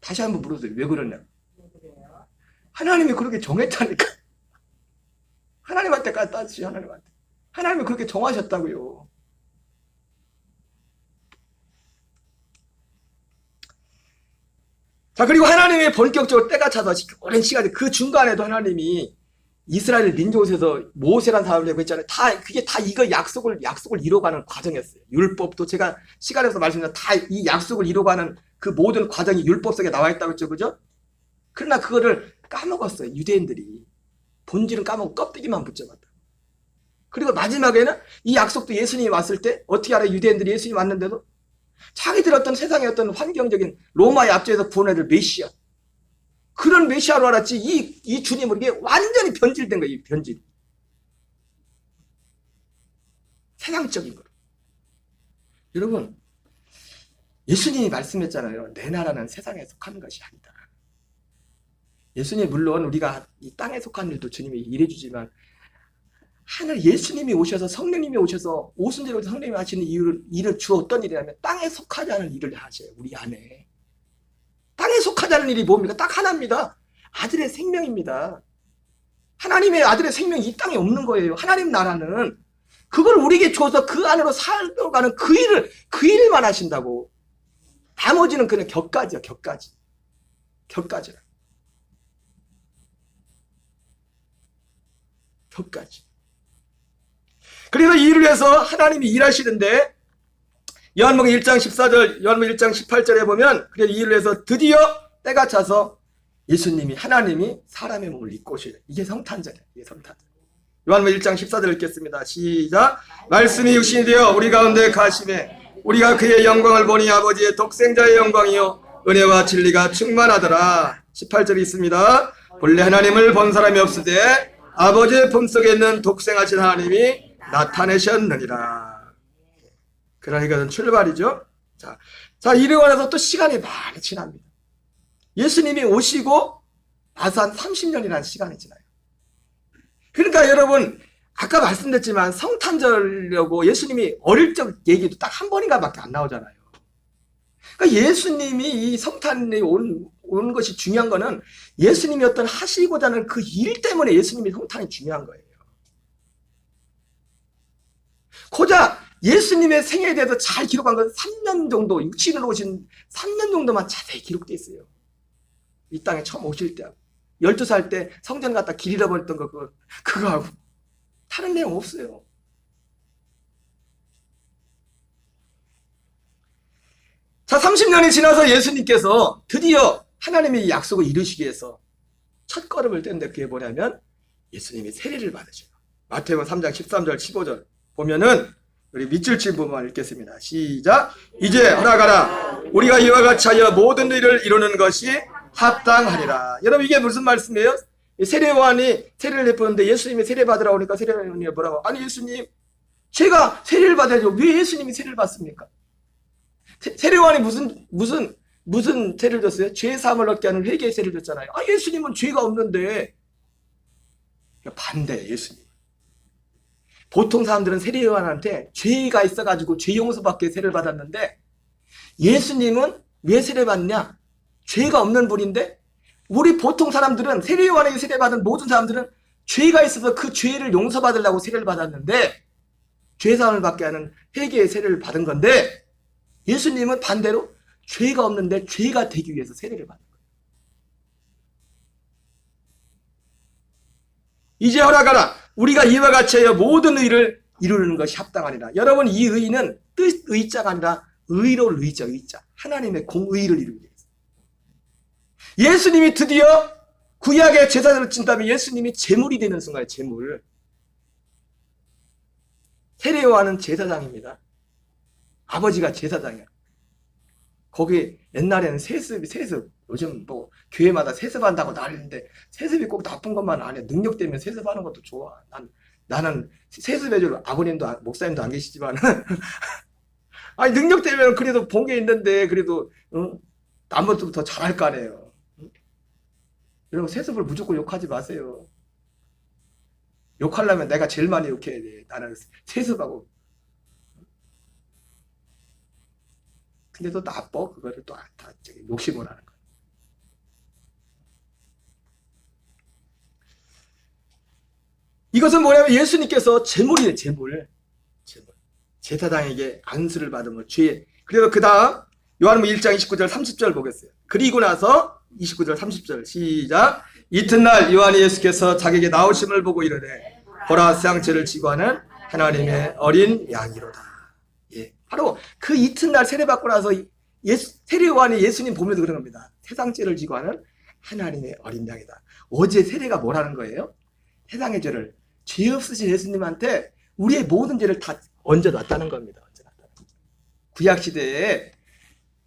다시 한번 물어보세요. 왜 그러냐? 하나님이 그렇게 정했다니까. 하나님한테까지 따지지. 하나님이 그렇게 정하셨다고요. 자, 그리고 하나님이 본격적으로 때가 차서 오랜 시간에 그 중간에도 하나님이 이스라엘 민족에서 모세라는 사람을 내고 했잖아요. 그게 다 이거 약속을 이뤄가는 과정이었어요. 율법도 제가 시간에서 말씀드린 다 이 약속을 이뤄가는 그 모든 과정이 율법 속에 나와 있다고 했죠. 그죠? 그러나 그거를 까먹었어요. 유대인들이. 본질은 까먹고 껍데기만 붙잡았다. 그리고 마지막에는 이 약속도 예수님이 왔을 때 어떻게 알아요? 유대인들이 예수님이 왔는데도 자기들 어떤 세상의 어떤 환경적인 로마의 압제에서 구원해줄 메시아. 그런 메시아로 알았지 이 주님은 이게 완전히 변질된 거예요. 변질. 세상적인 거로. 여러분 예수님이 말씀했잖아요. 내 나라는 세상에 속하는 것이 아니다. 예수님 물론 우리가 이 땅에 속한 일도 주님이 일해주지만 하늘 예수님이 오셔서 성령님이 오셔서 오순절에 성령님이 하시는 일을 주 어떤 일이냐면 땅에 속하지 않은 일을 하셔요. 우리 안에. 땅에 속하지 않은 일이 뭡니까? 딱 하나입니다. 아들의 생명입니다. 하나님의 아들의 생명이 이 땅에 없는 거예요. 하나님 나라는 그걸 우리에게 줘서 그 안으로 살아가는 그 일만 하신다고. 나머지는 그냥 격가지야. 격가지. 그래서 이 일을 위해서 하나님이 일하시는데 요한복음 1장 14절, 요한복음 1장 18절에 보면 그래서 이 일을 위해서 드디어 때가 차서 예수님이 하나님이 사람의 몸을 입고 오시려. 이게 성탄절이에요. 요한복음 1장 14절 읽겠습니다. 시작. 말씀이 육신이 되어 우리 가운데 가심에 우리가 그의 영광을 보니 아버지의 독생자의 영광이요 은혜와 진리가 충만하더라. 18절이 있습니다. 본래 하나님을 본 사람이 없으되 아버지의 품속에 있는 독생하신 하나님이 나타내셨느니라. 그러나 이것은 출발이죠. 자, 이러고 나서 또 시간이 많이 지납니다. 예수님이 오시고 나서 한 30년이라는 시간이 지나요. 그러니까 여러분 아까 말씀드렸지만 성탄절이라고 예수님이 어릴 적 얘기도 딱 한 번인가 밖에 안 나오잖아요. 그러니까 예수님이 이 성탄에 오는 것이 중요한 거는 예수님이 어떤 하시고자 하는 그 일 때문에 예수님이 성탄이 중요한 거예요. 고작 예수님의 생애에 대해서 잘 기록한 건 3년 정도, 육신으로 오신 3년 정도만 자세히 기록되어 있어요. 이 땅에 처음 오실 때 12살 때 성전 갔다 길 잃어버렸던 거 그거하고 다른 내용 없어요. 자, 30년이 지나서 예수님께서 드디어 하나님의 약속을 이루시기 위해서 첫 걸음을 뗀데 그게 뭐냐면 예수님이 세례를 받으셔요. 마태복음 3장 13절 15절 보면은 우리 밑줄 친 부분만 읽겠습니다. 시작. 이제 허락하라. 우리가 이와 같이 하여 모든 일을 이루는 것이 합당하리라. 여러분 이게 무슨 말씀이에요? 세례요한이 세례를 베푸는데 예수님이 세례 받으라고 하니까 세례요한이 뭐라고? 아니 예수님 제가 세례를 받아야죠. 왜 예수님이 세례를 받습니까? 세례요한이 무슨 세례를 줬어요? 죄 사함을 얻게 하는 회개의 세례를 줬잖아요. 아 예수님은 죄가 없는데. 반대 예수님. 보통 사람들은 세례요한한테 죄가 있어가지고 죄 용서받게 세례를 받았는데 예수님은 왜 세례 받냐? 죄가 없는 분인데 우리 보통 사람들은 세례요한에게 세례받은 모든 사람들은 죄가 있어서 그 죄를 용서받으려고 세례를 받았는데 죄사함을 받게 하는 회개의 세례를 받은 건데 예수님은 반대로 죄가 없는데 죄가 되기 위해서 세례를 받는 거예요. 이제 허락하라. 우리가 이와 같이 하여 모든 의를 이루는 것이 합당하니라. 여러분 이 의는 뜻 의자가 아니라 의로울 의자. 하나님의 공의를 이루기 위해서. 예수님이 드디어 구약의 제사장을 찐다면 예수님이 제물이 되는 순간에 제물. 세례요한은 제사장입니다. 아버지가 제사장이야. 거기 옛날에는 세습 요즘 뭐 교회마다 세습한다고 난리인데 세습이 꼭 나쁜 것만 안 해. 능력 때문에 세습하는 것도 좋아. 나는 세습해줄 아버님도 목사님도 안 계시지만 아니 능력 때문에 그래도 본 게 있는데 그래도 남부터 더 잘할 거 아니에요. 여러분 세습을 무조건 욕하지 마세요. 욕하려면 내가 제일 많이 욕해야 돼. 나는 세습하고. 근데 또 나빠. 그거를 또 다 욕심을 하는 거야. 이것은 뭐냐면 예수님께서 제물이에요. 제물. 제사장에게 안수를 받으면 죄. 그래서 그 다음 요한복음 1장 29절 30절 보겠어요. 그리고 나서 29절 30절 시작. 이튿날 요한이 예수께서 자기에게 나오심을 보고 이르되 보라 세상죄를 지고 하는 하나님의 어린 양이로다. 예, 바로 그 이튿날 세례받고 나서 세례 요한이 예수님 보면서 그런 겁니다. 세상죄를 지고 하는 하나님의 어린 양이다. 어제 세례가 뭐라는 거예요? 세상의 죄를 죄 없으신 예수님한테 우리의 모든 죄를 다 얹어놨다는 겁니다. 구약 시대에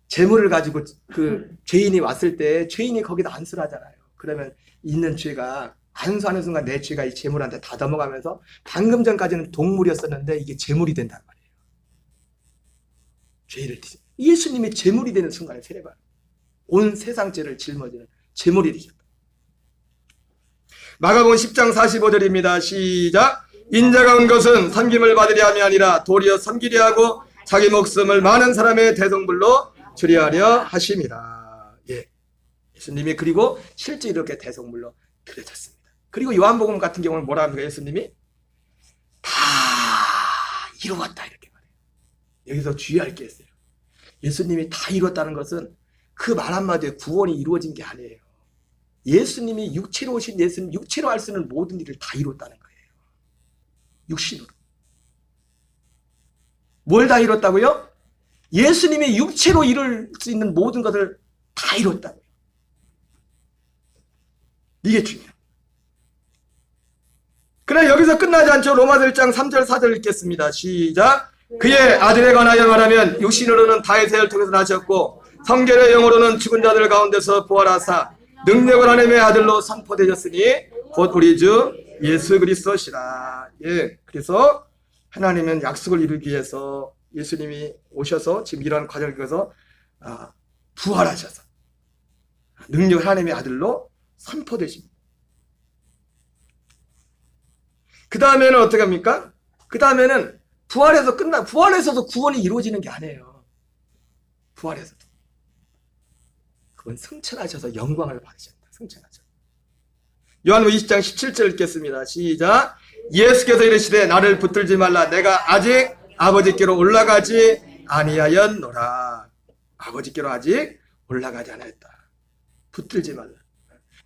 제물을 가지고 그 죄인이 왔을 때 죄인이 거기다 안수를 하잖아요. 그러면 있는 죄가 안수하는 순간 내 죄가 이 제물한테 다 넘어가면서 방금 전까지는 동물이었었는데 이게 제물이 된단 말이에요. 죄를 예수님이 제물이 되는 순간에 세례받아요. 온 세상 죄를 짊어지는 제물이 되셨다. 마가복음 10장 45절입니다. 시작. 인자가 온 것은 섬김을 받으려 함이 아니라 도리어 섬기려 하고 자기 목숨을 많은 사람의 대성물로 주리하려 하심이라. 예, 예수님이 그리고 실제 이렇게 대성물로 드려졌습니다. 그리고 요한복음 같은 경우는 뭐라 합니까? 예수님이 다 이루었다 이렇게 말해요. 여기서 주의할 게 있어요. 예수님이 다 이루었다는 것은 그 말 한마디에 구원이 이루어진 게 아니에요. 예수님이 육체로 오신 예수님, 육체로 할 수 있는 모든 일을 다 이뤘다는 거예요. 육신으로. 뭘 다 이뤘다고요? 예수님이 육체로 이룰 수 있는 모든 것을 다 이뤘다고요. 이게 중요해요. 그러나 여기서 끝나지 않죠. 로마서 1장 3절 4절 읽겠습니다. 시작. 그의 아들에 관하여 말하면 육신으로는 다윗의 혈 통해서 나셨고 성결의 영으로는 죽은 자들 가운데서 부활하사 능력을 하나님의 아들로 선포되셨으니 곧 우리 주 예수 그리스도시라. 예, 그래서 하나님은 약속을 이루기 위해서 예수님이 오셔서 지금 이러한 과정을 거쳐서 부활하셔서 능력을 하나님의 아들로 선포되십니다. 그 다음에는 어떻게 합니까? 그 다음에는 부활에서도 구원이 이루어지는 게 아니에요. 부활에서도. 그분 승천하셔서 영광을 받으셨다. 승천하셔. 요한복음 20장 17절 읽겠습니다. 시작. 예수께서 이르시되 나를 붙들지 말라. 내가 아직 아버지께로 올라가지 아니하였노라. 아버지께로 아직 올라가지 않았다. 붙들지 말라.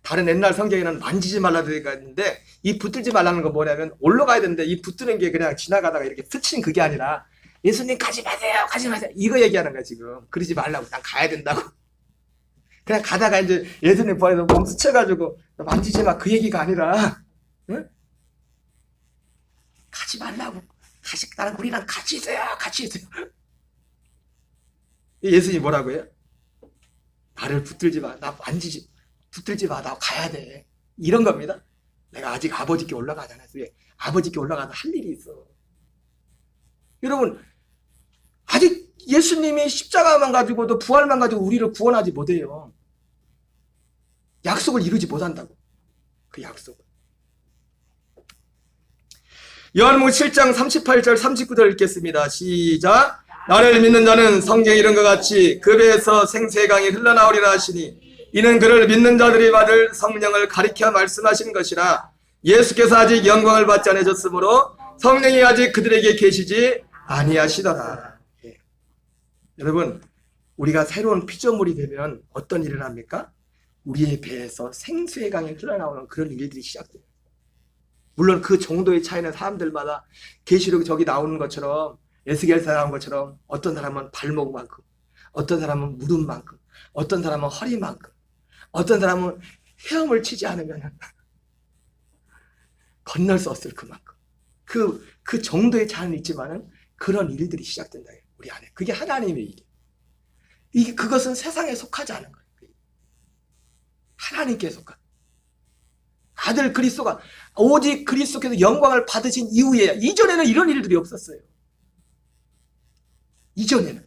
다른 옛날 성경에는 만지지 말라 되어 있는데 이 붙들지 말라는 건 뭐냐면 올라가야 되는데 이 붙드는 게 그냥 지나가다가 이렇게 스친 그게 아니라 예수님 가지 마세요. 가지 마세요. 이거 얘기하는 거야 지금. 그러지 말라고. 난 가야 된다고. 그냥 가다가 이제 예수님 보여서 몸 스쳐가지고 만지지 마. 그 얘기가 아니라 응? 가지 말라고. 나는 우리랑 같이 있어요. 같이 있어요. 예수님 뭐라고 해요? 나를 붙들지 마. 나 만지지 붙들지 마. 나 가야 돼. 이런 겁니다. 내가 아직 아버지께 올라가지 않았어. 왜? 아버지께 올라가서 할 일이 있어. 여러분 아직 예수님이 십자가만 가지고도 부활만 가지고 우리를 구원하지 못해요. 약속을 이루지 못한다고. 그 약속을. 요한복음 7장 38절 39절 읽겠습니다. 시작. 나를 믿는 자는 성경에 이른 것 같이 그 배에서 생수의 강이 흘러나오리라 하시니 이는 그를 믿는 자들이 받을 성령을 가리켜 말씀하신 것이라. 예수께서 아직 영광을 받지 않으셨으므로 성령이 아직 그들에게 계시지 아니하시더라. 예. 여러분 우리가 새로운 피조물이 되면 어떤 일을 합니까? 우리의 배에서 생수의 강이 흘러나오는 그런 일들이 시작돼요. 물론 그 정도의 차이는 사람들마다 계시록 저기 나오는 것처럼 에스겔서 나온 것처럼 어떤 사람은 발목만큼, 어떤 사람은 무릎만큼, 어떤 사람은 허리만큼, 어떤 사람은 헤엄을 치지 않으면 건널 수 없을 그만큼. 그 정도의 차이는 있지만은 그런 일들이 시작된다. 우리 안에. 그게 하나님의 일이에요. 그것은 세상에 속하지 않은 거예요. 하나님께 속한. 아들 그리스도가 오직 그리스도께서 영광을 받으신 이후에 이전에는 이런 일들이 없었어요. 이전에는.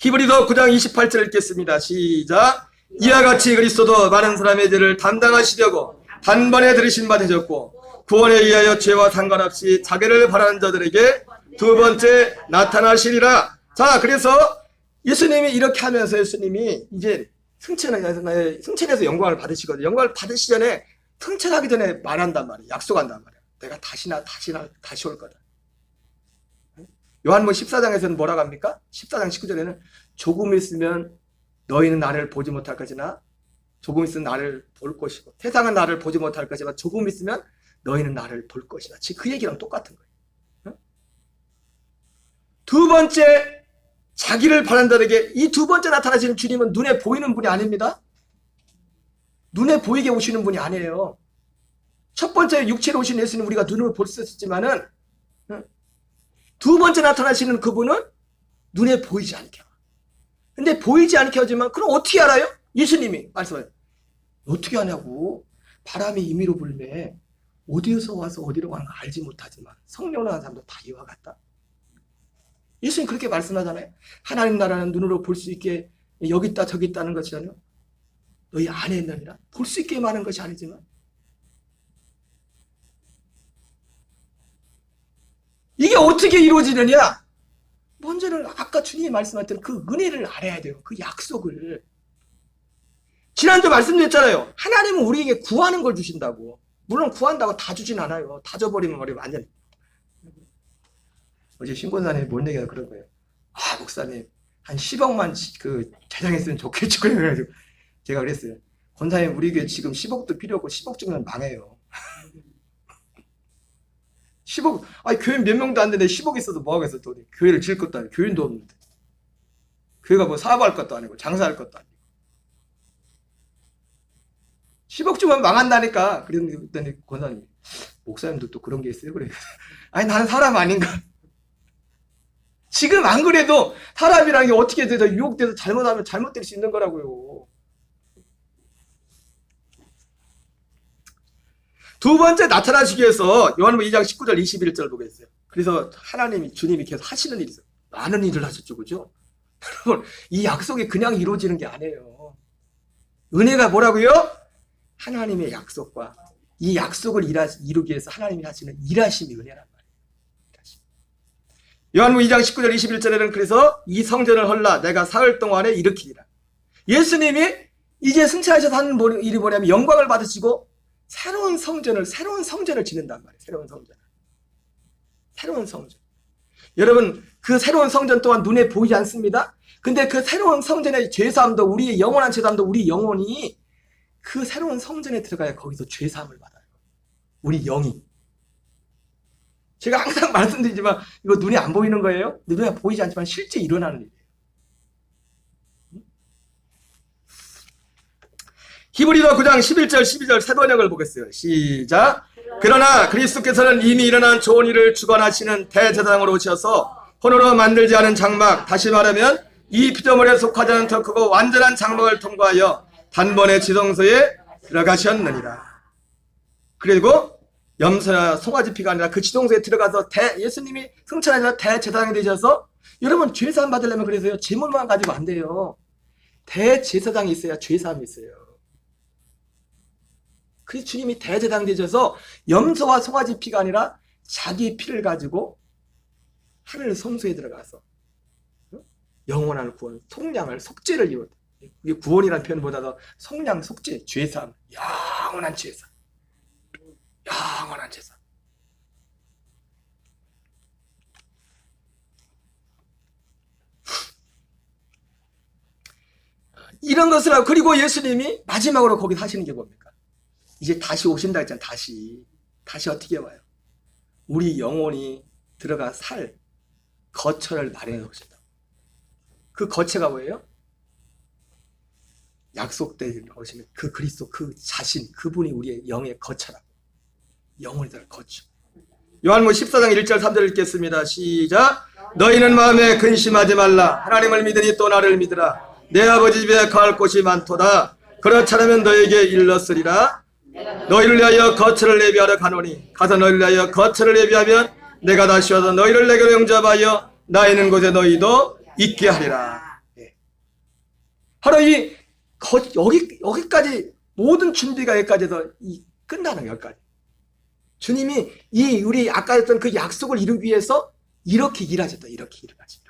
히브리서 9장 28절 읽겠습니다. 시작. 이와 같이 그리스도도 많은 사람의 죄를 담당하시려고 단번에 들으신 바 되셨고 구원에 의하여 죄와 상관없이 자기를 바라는 자들에게 두 번째 나타나시리라. 자, 그래서 예수님이 이렇게 하면서 예수님이 이제 승천해서 영광을 받으시거든요. 영광을 받으시 전에 승천하기 전에 말한단 말이에요. 약속한단 말이에요. 내가 다시 올 거다. 요한복음 14장에서는 뭐라고 합니까? 14장 19절에는 조금 있으면 너희는 나를 보지 못할 것이나 조금 있으면 나를 볼 것이고 세상은 나를 보지 못할 것이나 조금 있으면 너희는 나를 볼 것이다. 지금 그 얘기랑 똑같은 거예요. 두 번째 자기를 바라는 자들에게 이 두 번째 나타나시는 주님은 눈에 보이는 분이 아닙니다. 눈에 보이게 오시는 분이 아니에요. 첫 번째 육체로 오신 예수님 우리가 눈으로 볼 수 있지만은 두 번째 나타나시는 그분은 눈에 보이지 않게. 근데 보이지 않게 하지만 그럼 어떻게 알아요? 예수님이 말씀해요. 어떻게 하냐고. 바람이 임의로 불매 어디에서 와서 어디로 가는 거 알지 못하지만 성령으로 하는 사람도 다 이와 같다. 예수님 그렇게 말씀하잖아요. 하나님 나라는 눈으로 볼 수 있게 여기 있다 저기 있다는 것이 아니라 너희 안에 있느니라. 볼 수 있게 많은 것이 아니지만 이게 어떻게 이루어지느냐? 먼저는 아까 주님이 말씀하셨던 그 은혜를 알아야 돼요. 그 약속을. 지난주 말씀드렸잖아요. 하나님은 우리에게 구하는 걸 주신다고. 물론 구한다고 다 주진 않아요. 다 줘버리면 우리 완전. 어제 신권사님이 뭔 얘기가 그런 거예요. 아 목사님 한 10억만 그 재정했으면 좋겠죠. 그래가지고 제가 그랬어요. 권사님 우리 교회 지금 10억도 필요 없고 10억 주면 망해요. 10억, 아니, 교회 몇 명도 안 되는데 10억 있어도 뭐 하겠어, 돈이. 교회를 지을 것도 아니고, 교인도 없는데. 교회가 뭐 사업할 것도 아니고, 장사할 것도 아니고. 10억 주면 망한다니까. 그랬더니 권사님이, 목사님도 또 그런 게 있어요? 그래. 아니, 나는 사람 아닌가. 지금 안 그래도 사람이란 게 어떻게 돼서 유혹돼서 잘못하면 잘못될 수 있는 거라고요. 두 번째 나타나시기 위해서 요한복음 2장 19절 21절 보겠어요. 그래서 하나님이 주님이 계속 하시는 일이 있어요. 많은 일을 하셨죠. 그죠? 여러분 이 약속이 그냥 이루어지는 게 아니에요. 은혜가 뭐라고요? 하나님의 약속과 이 약속을 이루기 위해서 하나님이 하시는 일하심이 은혜란 말이에요. 요한복음 2장 19절 21절에는 그래서 이 성전을 헐라 내가 사흘 동안에 일으키리라. 예수님이 이제 승천하셔서 하는 일이 뭐냐면 영광을 받으시고 새로운 성전을 짓는단 말이에요. 새로운 성전. 여러분, 그 새로운 성전 또한 눈에 보이지 않습니다. 근데 그 새로운 성전의 죄사함도, 우리의 영원한 죄사함도 우리 영혼이 그 새로운 성전에 들어가야 거기서 죄사함을 받아요. 우리 영이. 제가 항상 말씀드리지만 이거 눈에 안 보이는 거예요. 눈에 보이지 않지만 실제 일어나는 일이에요. 히브리서 9장 11절 12절 세 번역을 보겠어요. 시작. 그러나 그리스도께서는 이미 일어난 좋은 일을 주관하시는 대제사장으로 오셔서 손으로 만들지 않은 장막, 다시 말하면 이 피조물에 속하지 않은 더 크고 완전한 장막을 통과하여 단번에 지성소에 들어가셨느니라. 그리고 염소나 송아지 피가 아니라 그 지성소에 들어가서 예수님이 승천하셔서 대제사장이 되셔서, 여러분 죄사함 받으려면 그래서요 제물만 가지고 안 돼요. 대제사장이 있어야 죄사함이 있어요. 그래서 주님이 대제사장 되셔서 염소와 송아지 피가 아니라 자기 피를 가지고 하늘 성소에 들어가서 영원한 구원, 속량을, 속죄를 이루었다. 이게 구원이라는 표현보다도 속량, 속죄, 죄사함, 영원한 죄사, 영원한 죄사. 이런 것을 하고, 그리고 예수님이 마지막으로 거기 하시는 게 뭡니까? 이제 다시 오신다 했잖아요. 다시 어떻게 와요? 우리 영혼이 들어가 살 거처를 마련해 놓으신다. 그 거처가 뭐예요? 약속되어 오시는 그 그리스도, 그 자신, 그분이 우리의 영의 거처라고. 영혼이 들어갈 거처. 요한복음 14장 1절 3절 읽겠습니다. 시작. 너희는 마음에 근심하지 말라. 하나님을 믿으니 또 나를 믿으라. 내 아버지 집에 거할 곳이 많도다. 그렇지 않으면 너에게 일렀으리라. 너희를 위하여 거처를 예비하러 가노니 가서 너희를 위하여 거처를 예비하면 내가 다시 와서 너희를 내게로 영접하여 나 있는 곳에 너희도 있게 하리라. 바로 여기까지 모든 준비가 여기까지서 끝나는 거예요. 여기까지. 주님이 우리 아까 했던 그 약속을 이루기 위해서 이렇게 일하셨다. 이렇게 일하셨다.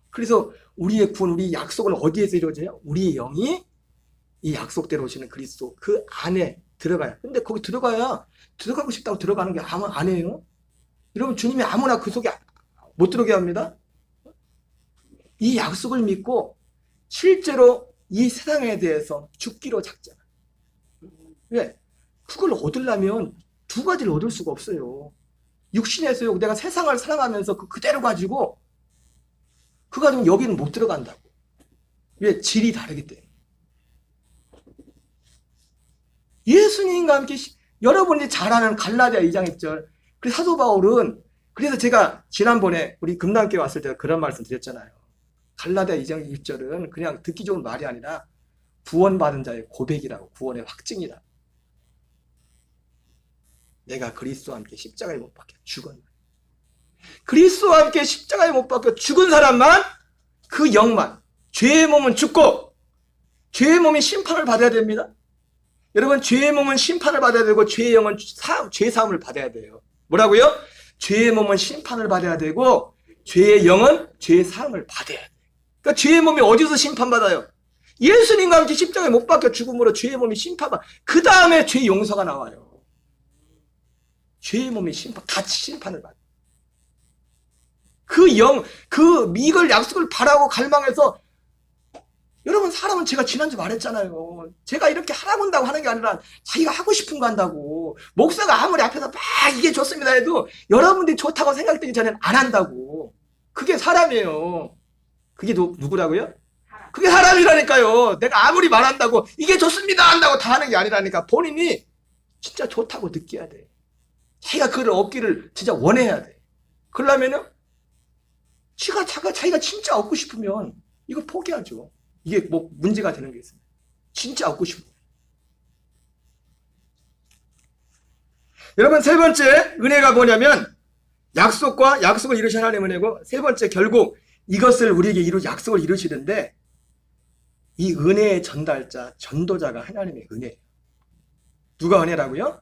그래서 우리의 구원, 우리 약속은 어디에서 이루어져요? 우리의 영이 이 약속대로 오시는 그리스도 그 안에 들어가요. 근데 거기 들어가고 싶다고 들어가는 게 아니에요. 여러분, 주님이 아무나 그 속에 못 들어오게 합니다. 이 약속을 믿고 실제로 이 세상에 대해서 죽기로 작잖아. 왜? 그걸 얻으려면 두 가지를 얻을 수가 없어요. 육신에서요, 내가 세상을 사랑하면서 그대로 가지고 그거 가지고 여기는 못 들어간다고. 왜? 질이 다르기 때문에. 예수님과 함께 여러분이 잘 아는 갈라디아 2장 1절. 그래서 사도 바울은, 그래서 제가 지난번에 우리 금남교회 왔을 때 그런 말씀 드렸잖아요. 갈라디아 2장 1절은 그냥 듣기 좋은 말이 아니라 구원받은 자의 고백이라고, 구원의 확증이다. 내가 그리스도와 함께 십자가에 못 박혀 죽은, 그리스도와 함께 십자가에 못 박혀 죽은 사람만, 그 영만, 죄의 몸은 죽고 죄의 몸이 심판을 받아야 됩니다. 여러분, 죄의 몸은 심판을 받아야 되고 죄의 영은 죄사함을 받아야 돼요. 뭐라고요? 죄의 몸은 심판을 받아야 되고 죄의 영은 죄사함을 받아야 돼요. 그러니까 죄의 몸이 어디서 심판받아요? 예수님과 함께 십자가에 못 박혀 죽음으로 죄의 몸이 심판받아. 그 다음에 죄 용서가 나와요. 죄의 몸이 같이 심판을 받아요. 이걸 약속을 바라고 갈망해서, 여러분, 사람은 제가 지난주 말했잖아요. 제가 이렇게 하라고 한다고 하는 게 아니라 자기가 하고 싶은 거 한다고. 목사가 아무리 앞에서 막 이게 좋습니다 해도 여러분들이 좋다고 생각되기 전에는 안 한다고. 그게 사람이에요. 그게 누구라고요? 그게 사람이라니까요. 내가 아무리 말한다고 이게 좋습니다 한다고 다 하는 게 아니라니까. 본인이 진짜 좋다고 느껴야 돼. 자기가 그걸 얻기를 진짜 원해야 돼. 그러려면요, 자기가 진짜 얻고 싶으면 이거 포기하죠. 이게 뭐 문제가 되는 게 있습니다. 진짜 얻고 싶어요. 여러분, 세 번째 은혜가 뭐냐면 약속을 이루신 하나님의 은혜고, 세 번째 결국 이것을 우리에게 약속을 이루시는데, 이 은혜의 전달자, 전도자가 하나님의 은혜예요. 누가 은혜라고요?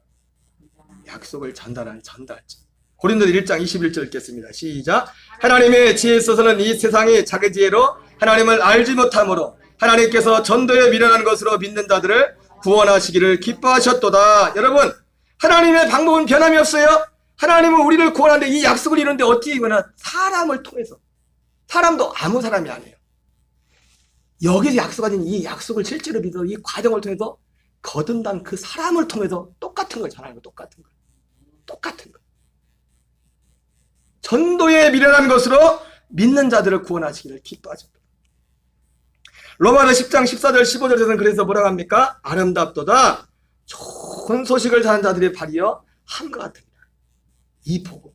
약속을 전달하는 전달자. 고린도서 1장 21절 읽겠습니다. 시작. 하나님의 지혜에 있어서는 이 세상이 자기 지혜로 하나님을 알지 못하므로 하나님께서 전도에 미련한 것으로 믿는 자들을 구원하시기를 기뻐하셨도다. 여러분, 하나님의 방법은 변함이 없어요. 하나님은 우리를 구원하는데 이 약속을 이루는데 어떻게 이거나 사람을 통해서. 사람도 아무 사람이 아니에요. 여기서 약속하신 이 약속을 실제로 믿어 이 과정을 통해서 거듭난 그 사람을 통해서 똑같은 걸 전하는 거, 똑같은 거. 똑같은 거. 전도에 미련한 것으로 믿는 자들을 구원하시기를 기뻐하셨다. 로마서 10장 14절 15절에서는 그래서 뭐라고 합니까? 아름답도다. 좋은 소식을 전하는 자들의 발이여 함과 같습니다. 이 복음,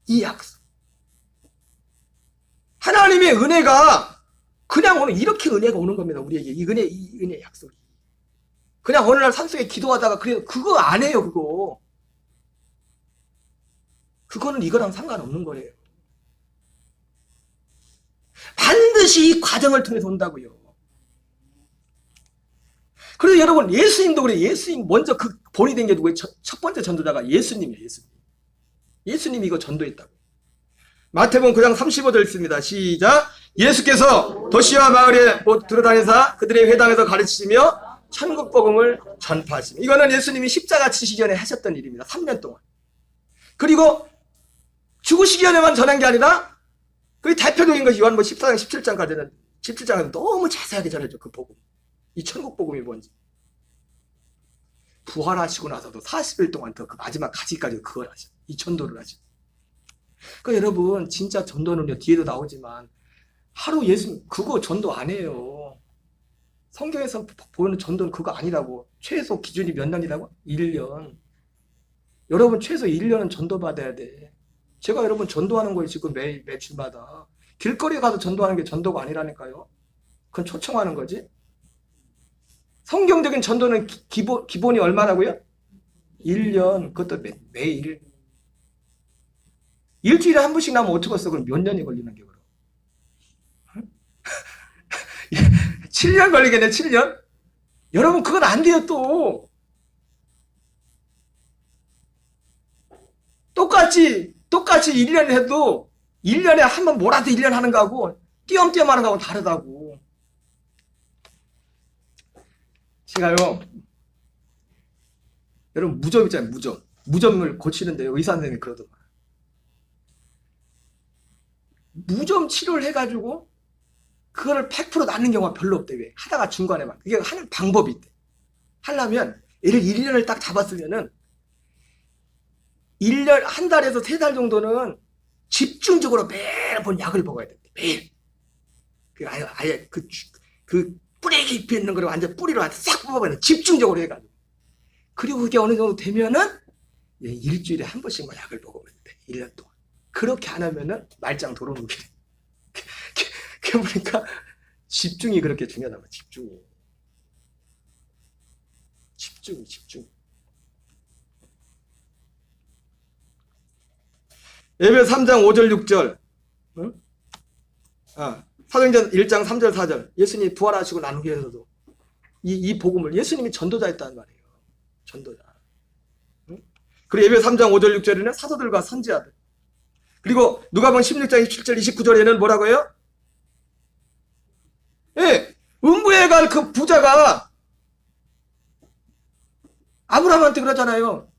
이 약속. 하나님의 은혜가 그냥 오늘 이렇게 은혜가 오는 겁니다. 우리에게 이 은혜 약속이. 그냥 어느 날 산속에 기도하다가 그거 안 해요. 그거는 이거랑 상관없는 거예요. 반드시 이 과정을 통해서 온다고요. 그래서 여러분, 예수님도 그래. 예수님 먼저 그 본이 된 게 누구예요? 첫 번째 전도자가 예수님이에요. 예수님이 이거 전도했다고. 마태복음 9장 35절 있습니다. 시작. 예수께서 도시와 마을에 들어다니사 그들의 회당에서 가르치시며 천국 복음을 전파하시며. 이거는 예수님이 십자가 지시기 전에 하셨던 일입니다. 3년 동안. 그리고 죽으시기 전에만 전한 게 아니라 그 대표적인 것이 요한복음 14장 17장까지는 17장에서 너무 자세하게 전해줘. 그 복음. 이 천국 복음이 뭔지. 부활하시고 나서도 40일 동안 더 그 마지막 가지까지 그걸 하셔. 이 전도를 하셔. 그러니까 여러분, 진짜 전도는요, 뒤에도 나오지만 하루 예수님 그거 전도 안 해요. 성경에서 보이는 전도는 그거 아니라고. 최소 기준이 몇 년이라고? 1년. 여러분, 최소 1년은 전도 받아야 돼. 제가 여러분 전도하는 거예요. 지금 매주마다. 길거리에 가서 전도하는 게 전도가 아니라니까요. 그건 초청하는 거지. 성경적인 전도는 기본이 얼마라고요? 1년. 그것도 매일. 일주일에 한 번씩 나면 어쩌겠어? 그럼 몇 년이 걸리는 게 그럼? 7년 걸리겠네, 7년? 여러분, 그건 안 돼요, 또. 똑같이 1년 해도 1년에 한 번 뭐라도 1년 하는 거하고 띄엄띄엄 하는 거하고 다르다고. 제가요, 여러분 무좀 있잖아요. 무좀을 고치는데 의사 선생님이 그러더만. 무좀 치료를 해가지고 그거를 100% 낫는 경우가 별로 없대. 왜? 하다가 중간에 막. 이게 하는 방법이 있대. 하려면 얘를 1년을 딱 잡았으면은 1년, 한 달에서 3달 정도는 집중적으로 매번 약을 먹어야 돼. 매일. 아예 그 뿌리 깊이 있는 거를 완전 뿌리로 싹 뽑아버려. 집중적으로 해가지고. 그리고 그게 어느 정도 되면은 일주일에 한 번씩만 약을 먹으면 돼. 1년 동안. 그렇게 안 하면은 말짱 도루묵이. 그게 보니까 집중이 그렇게 중요하다고. 집중이. 에베소 3장 5절 6절. 응? 사도행전 1장 3절 4절. 예수님이 부활하시고 난 후에서도 이 복음을 예수님이 전도자였다는 말이에요. 전도자. 응? 그리고 에베소 3장 5절 6절에는 사도들과 선지자들. 그리고 누가복음 16장 27절 29절에는 뭐라고 해요? 예, 음부에 갈 그 부자가 아브라함한테 그러잖아요.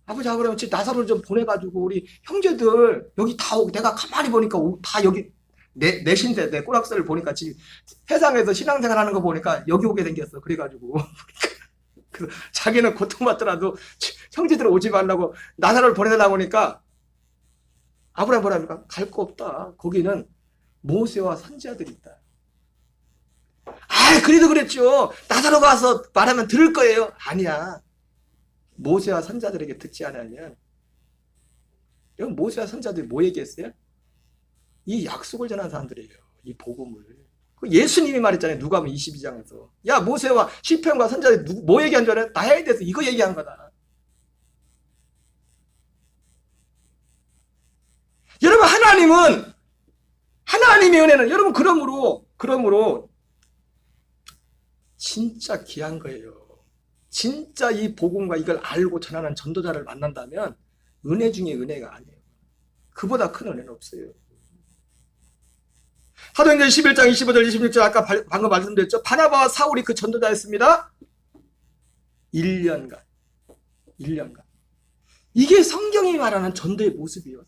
아버지 아브라함, 나사로를 좀 보내가지고 우리 형제들 여기 다 오고, 내가 가만히 보니까 다 여기 내 신세, 내 꼬락서를 보니까 지금 세상에서 신앙생활 하는 거 보니까 여기 오게 생겼어. 그래가지고 그래서 자기는 고통받더라도 형제들 오지 말라고 나사로를 보내달라고 하니까 아브라함 뭐라 합니까? 갈 거 없다. 거기는 모세와 선지자들이 있다. 그래도 그랬죠. 나사로 가서 말하면 들을 거예요. 아니야. 모세와 선자들에게 듣지 않으면, 여러분, 모세와 선자들이 뭐 얘기했어요? 이 약속을 전한 사람들이에요. 이 복음을. 예수님이 말했잖아요. 누가복음 22장에서. 야, 모세와 시편과 선자들이 뭐 얘기한 줄 알아요? 나에 대해서 이거 얘기한 거다. 여러분, 하나님의 은혜는, 여러분, 그러므로 진짜 귀한 거예요. 진짜 이 복음과 이걸 알고 전하는 전도자를 만난다면 은혜 중에 은혜가 아니에요. 그보다 큰 은혜는 없어요. 사도행전 11장 25절 26절 아까 방금 말씀드렸죠. 바나바와 사울이 그 전도자였습니다. 1년간. 이게 성경이 말하는 전도의 모습이에요.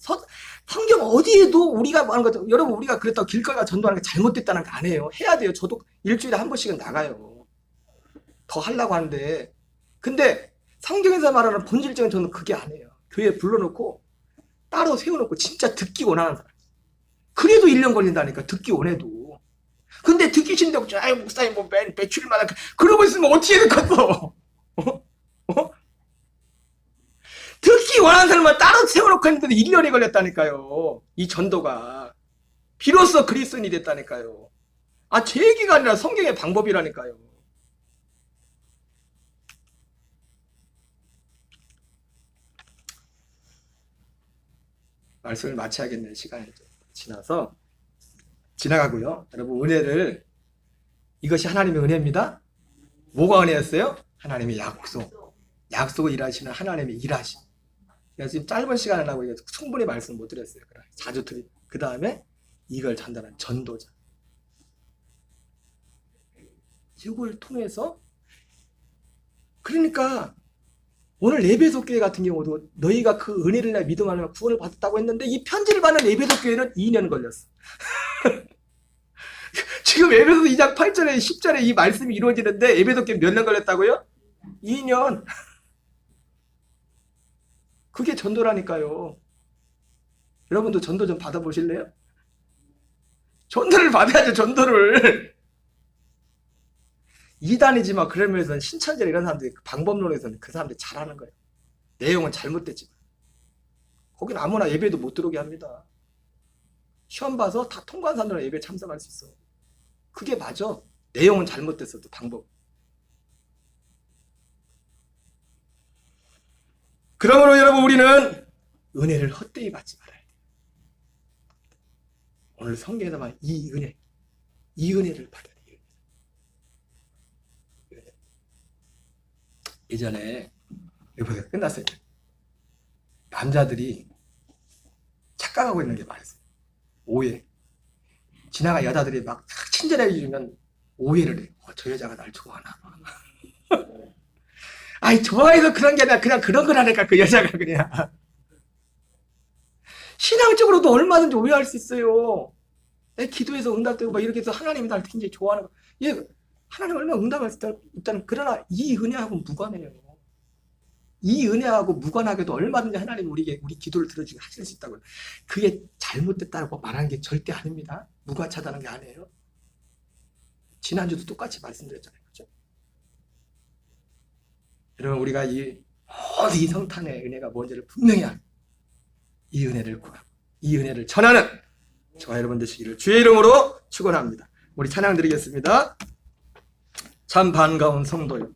성경 어디에도 우리가 말하는 거죠. 여러분, 우리가 그랬다고 길가가 전도하는 게 잘못됐다는 거 아니에요. 해야 돼요. 저도 일주일에 한 번씩은 나가요. 더 하려고 하는데. 근데 성경에서 말하는 본질적인 전도는 그게 아니에요. 교회에 불러놓고 따로 세워놓고 진짜 듣기 원하는 사람. 그래도 1년 걸린다니까, 듣기 원해도. 근데 듣기 싫다고, 아유, 목사님, 뭐, 매출마다, 그러고 있으면 어떻게 듣겠어? 듣기 원하는 사람만 따로 세워놓고 했는데 1년이 걸렸다니까요. 이 전도가. 비로소 그리스도인이 됐다니까요. 아, 제 얘기가 아니라 성경의 방법이라니까요. 말씀을 마쳐야겠네요. 시간이 좀 지나가고요. 여러분, 은혜를, 이것이 하나님의 은혜입니다. 뭐가 은혜였어요? 하나님의 약속을 일하시는 하나님의 일하심. 그래서 지금 짧은 시간을 하고 충분히 말씀 못 드렸어요. 자주 드리고. 그 다음에 이걸 전달한 전도자. 이걸 통해서, 그러니까 오늘 에베소 교회 같은 경우도 너희가 그 은혜를 믿음 안에 구원을 받았다고 했는데 이 편지를 받는 에베소 교회는 2년 걸렸어. 지금 에베소 2장 8절에 10절에 이 말씀이 이루어지는데 에베소 교회 몇 년 걸렸다고요? 2년. 그게 전도라니까요. 여러분도 전도 좀 받아보실래요? 전도를 받아야죠. 전도를. 이단이지만 그러면서 신천절 이런 사람들이 방법론에서는 그 사람들이 잘하는 거예요. 내용은 잘못됐지만. 거기는 아무나 예배도 못 들어오게 합니다. 시험 봐서 다 통과한 사람들은 예배에 참석할 수 있어. 그게 맞아. 내용은 잘못됐어도 방법. 그러므로 여러분, 우리는 은혜를 헛되이 받지 말아야 돼요. 오늘 성경에서만 이 은혜를 받아야 돼요. 예전에 여기서 끝났어요. 남자들이 착각하고 있는 게 많았어요. 오해. 지나가 여자들이 막 친절해 주면 오해를 해. 저 여자가 날 좋아하나 봐. 아니, 좋아해서 그런 게 아니라 그냥 그런 거라니까, 그 여자가 그냥. 신앙적으로도 얼마든지 오해할 수 있어요. 내 기도해서 응답되고 막 이렇게 해서 하나님이 날 굉장히 좋아하는 거. 예, 하나님 얼마나 응답할 수 있다는, 그러나 이 은혜하고는 무관해요. 이 은혜하고 무관하게도 얼마든지 하나님 우리 기도를 들어주게 하실 수 있다고요. 그게 잘못됐다고 말하는 게 절대 아닙니다. 무가차다는 게 아니에요. 지난주도 똑같이 말씀드렸잖아요. 그렇죠? 여러분, 우리가 이 성탄의 은혜가 뭔지를 분명히 알고 이 은혜를 구하고 이 은혜를 전하는 저와 여러분 되시기를 주의 이름으로 축원합니다. 우리 찬양 드리겠습니다. 참 반가운 성도요.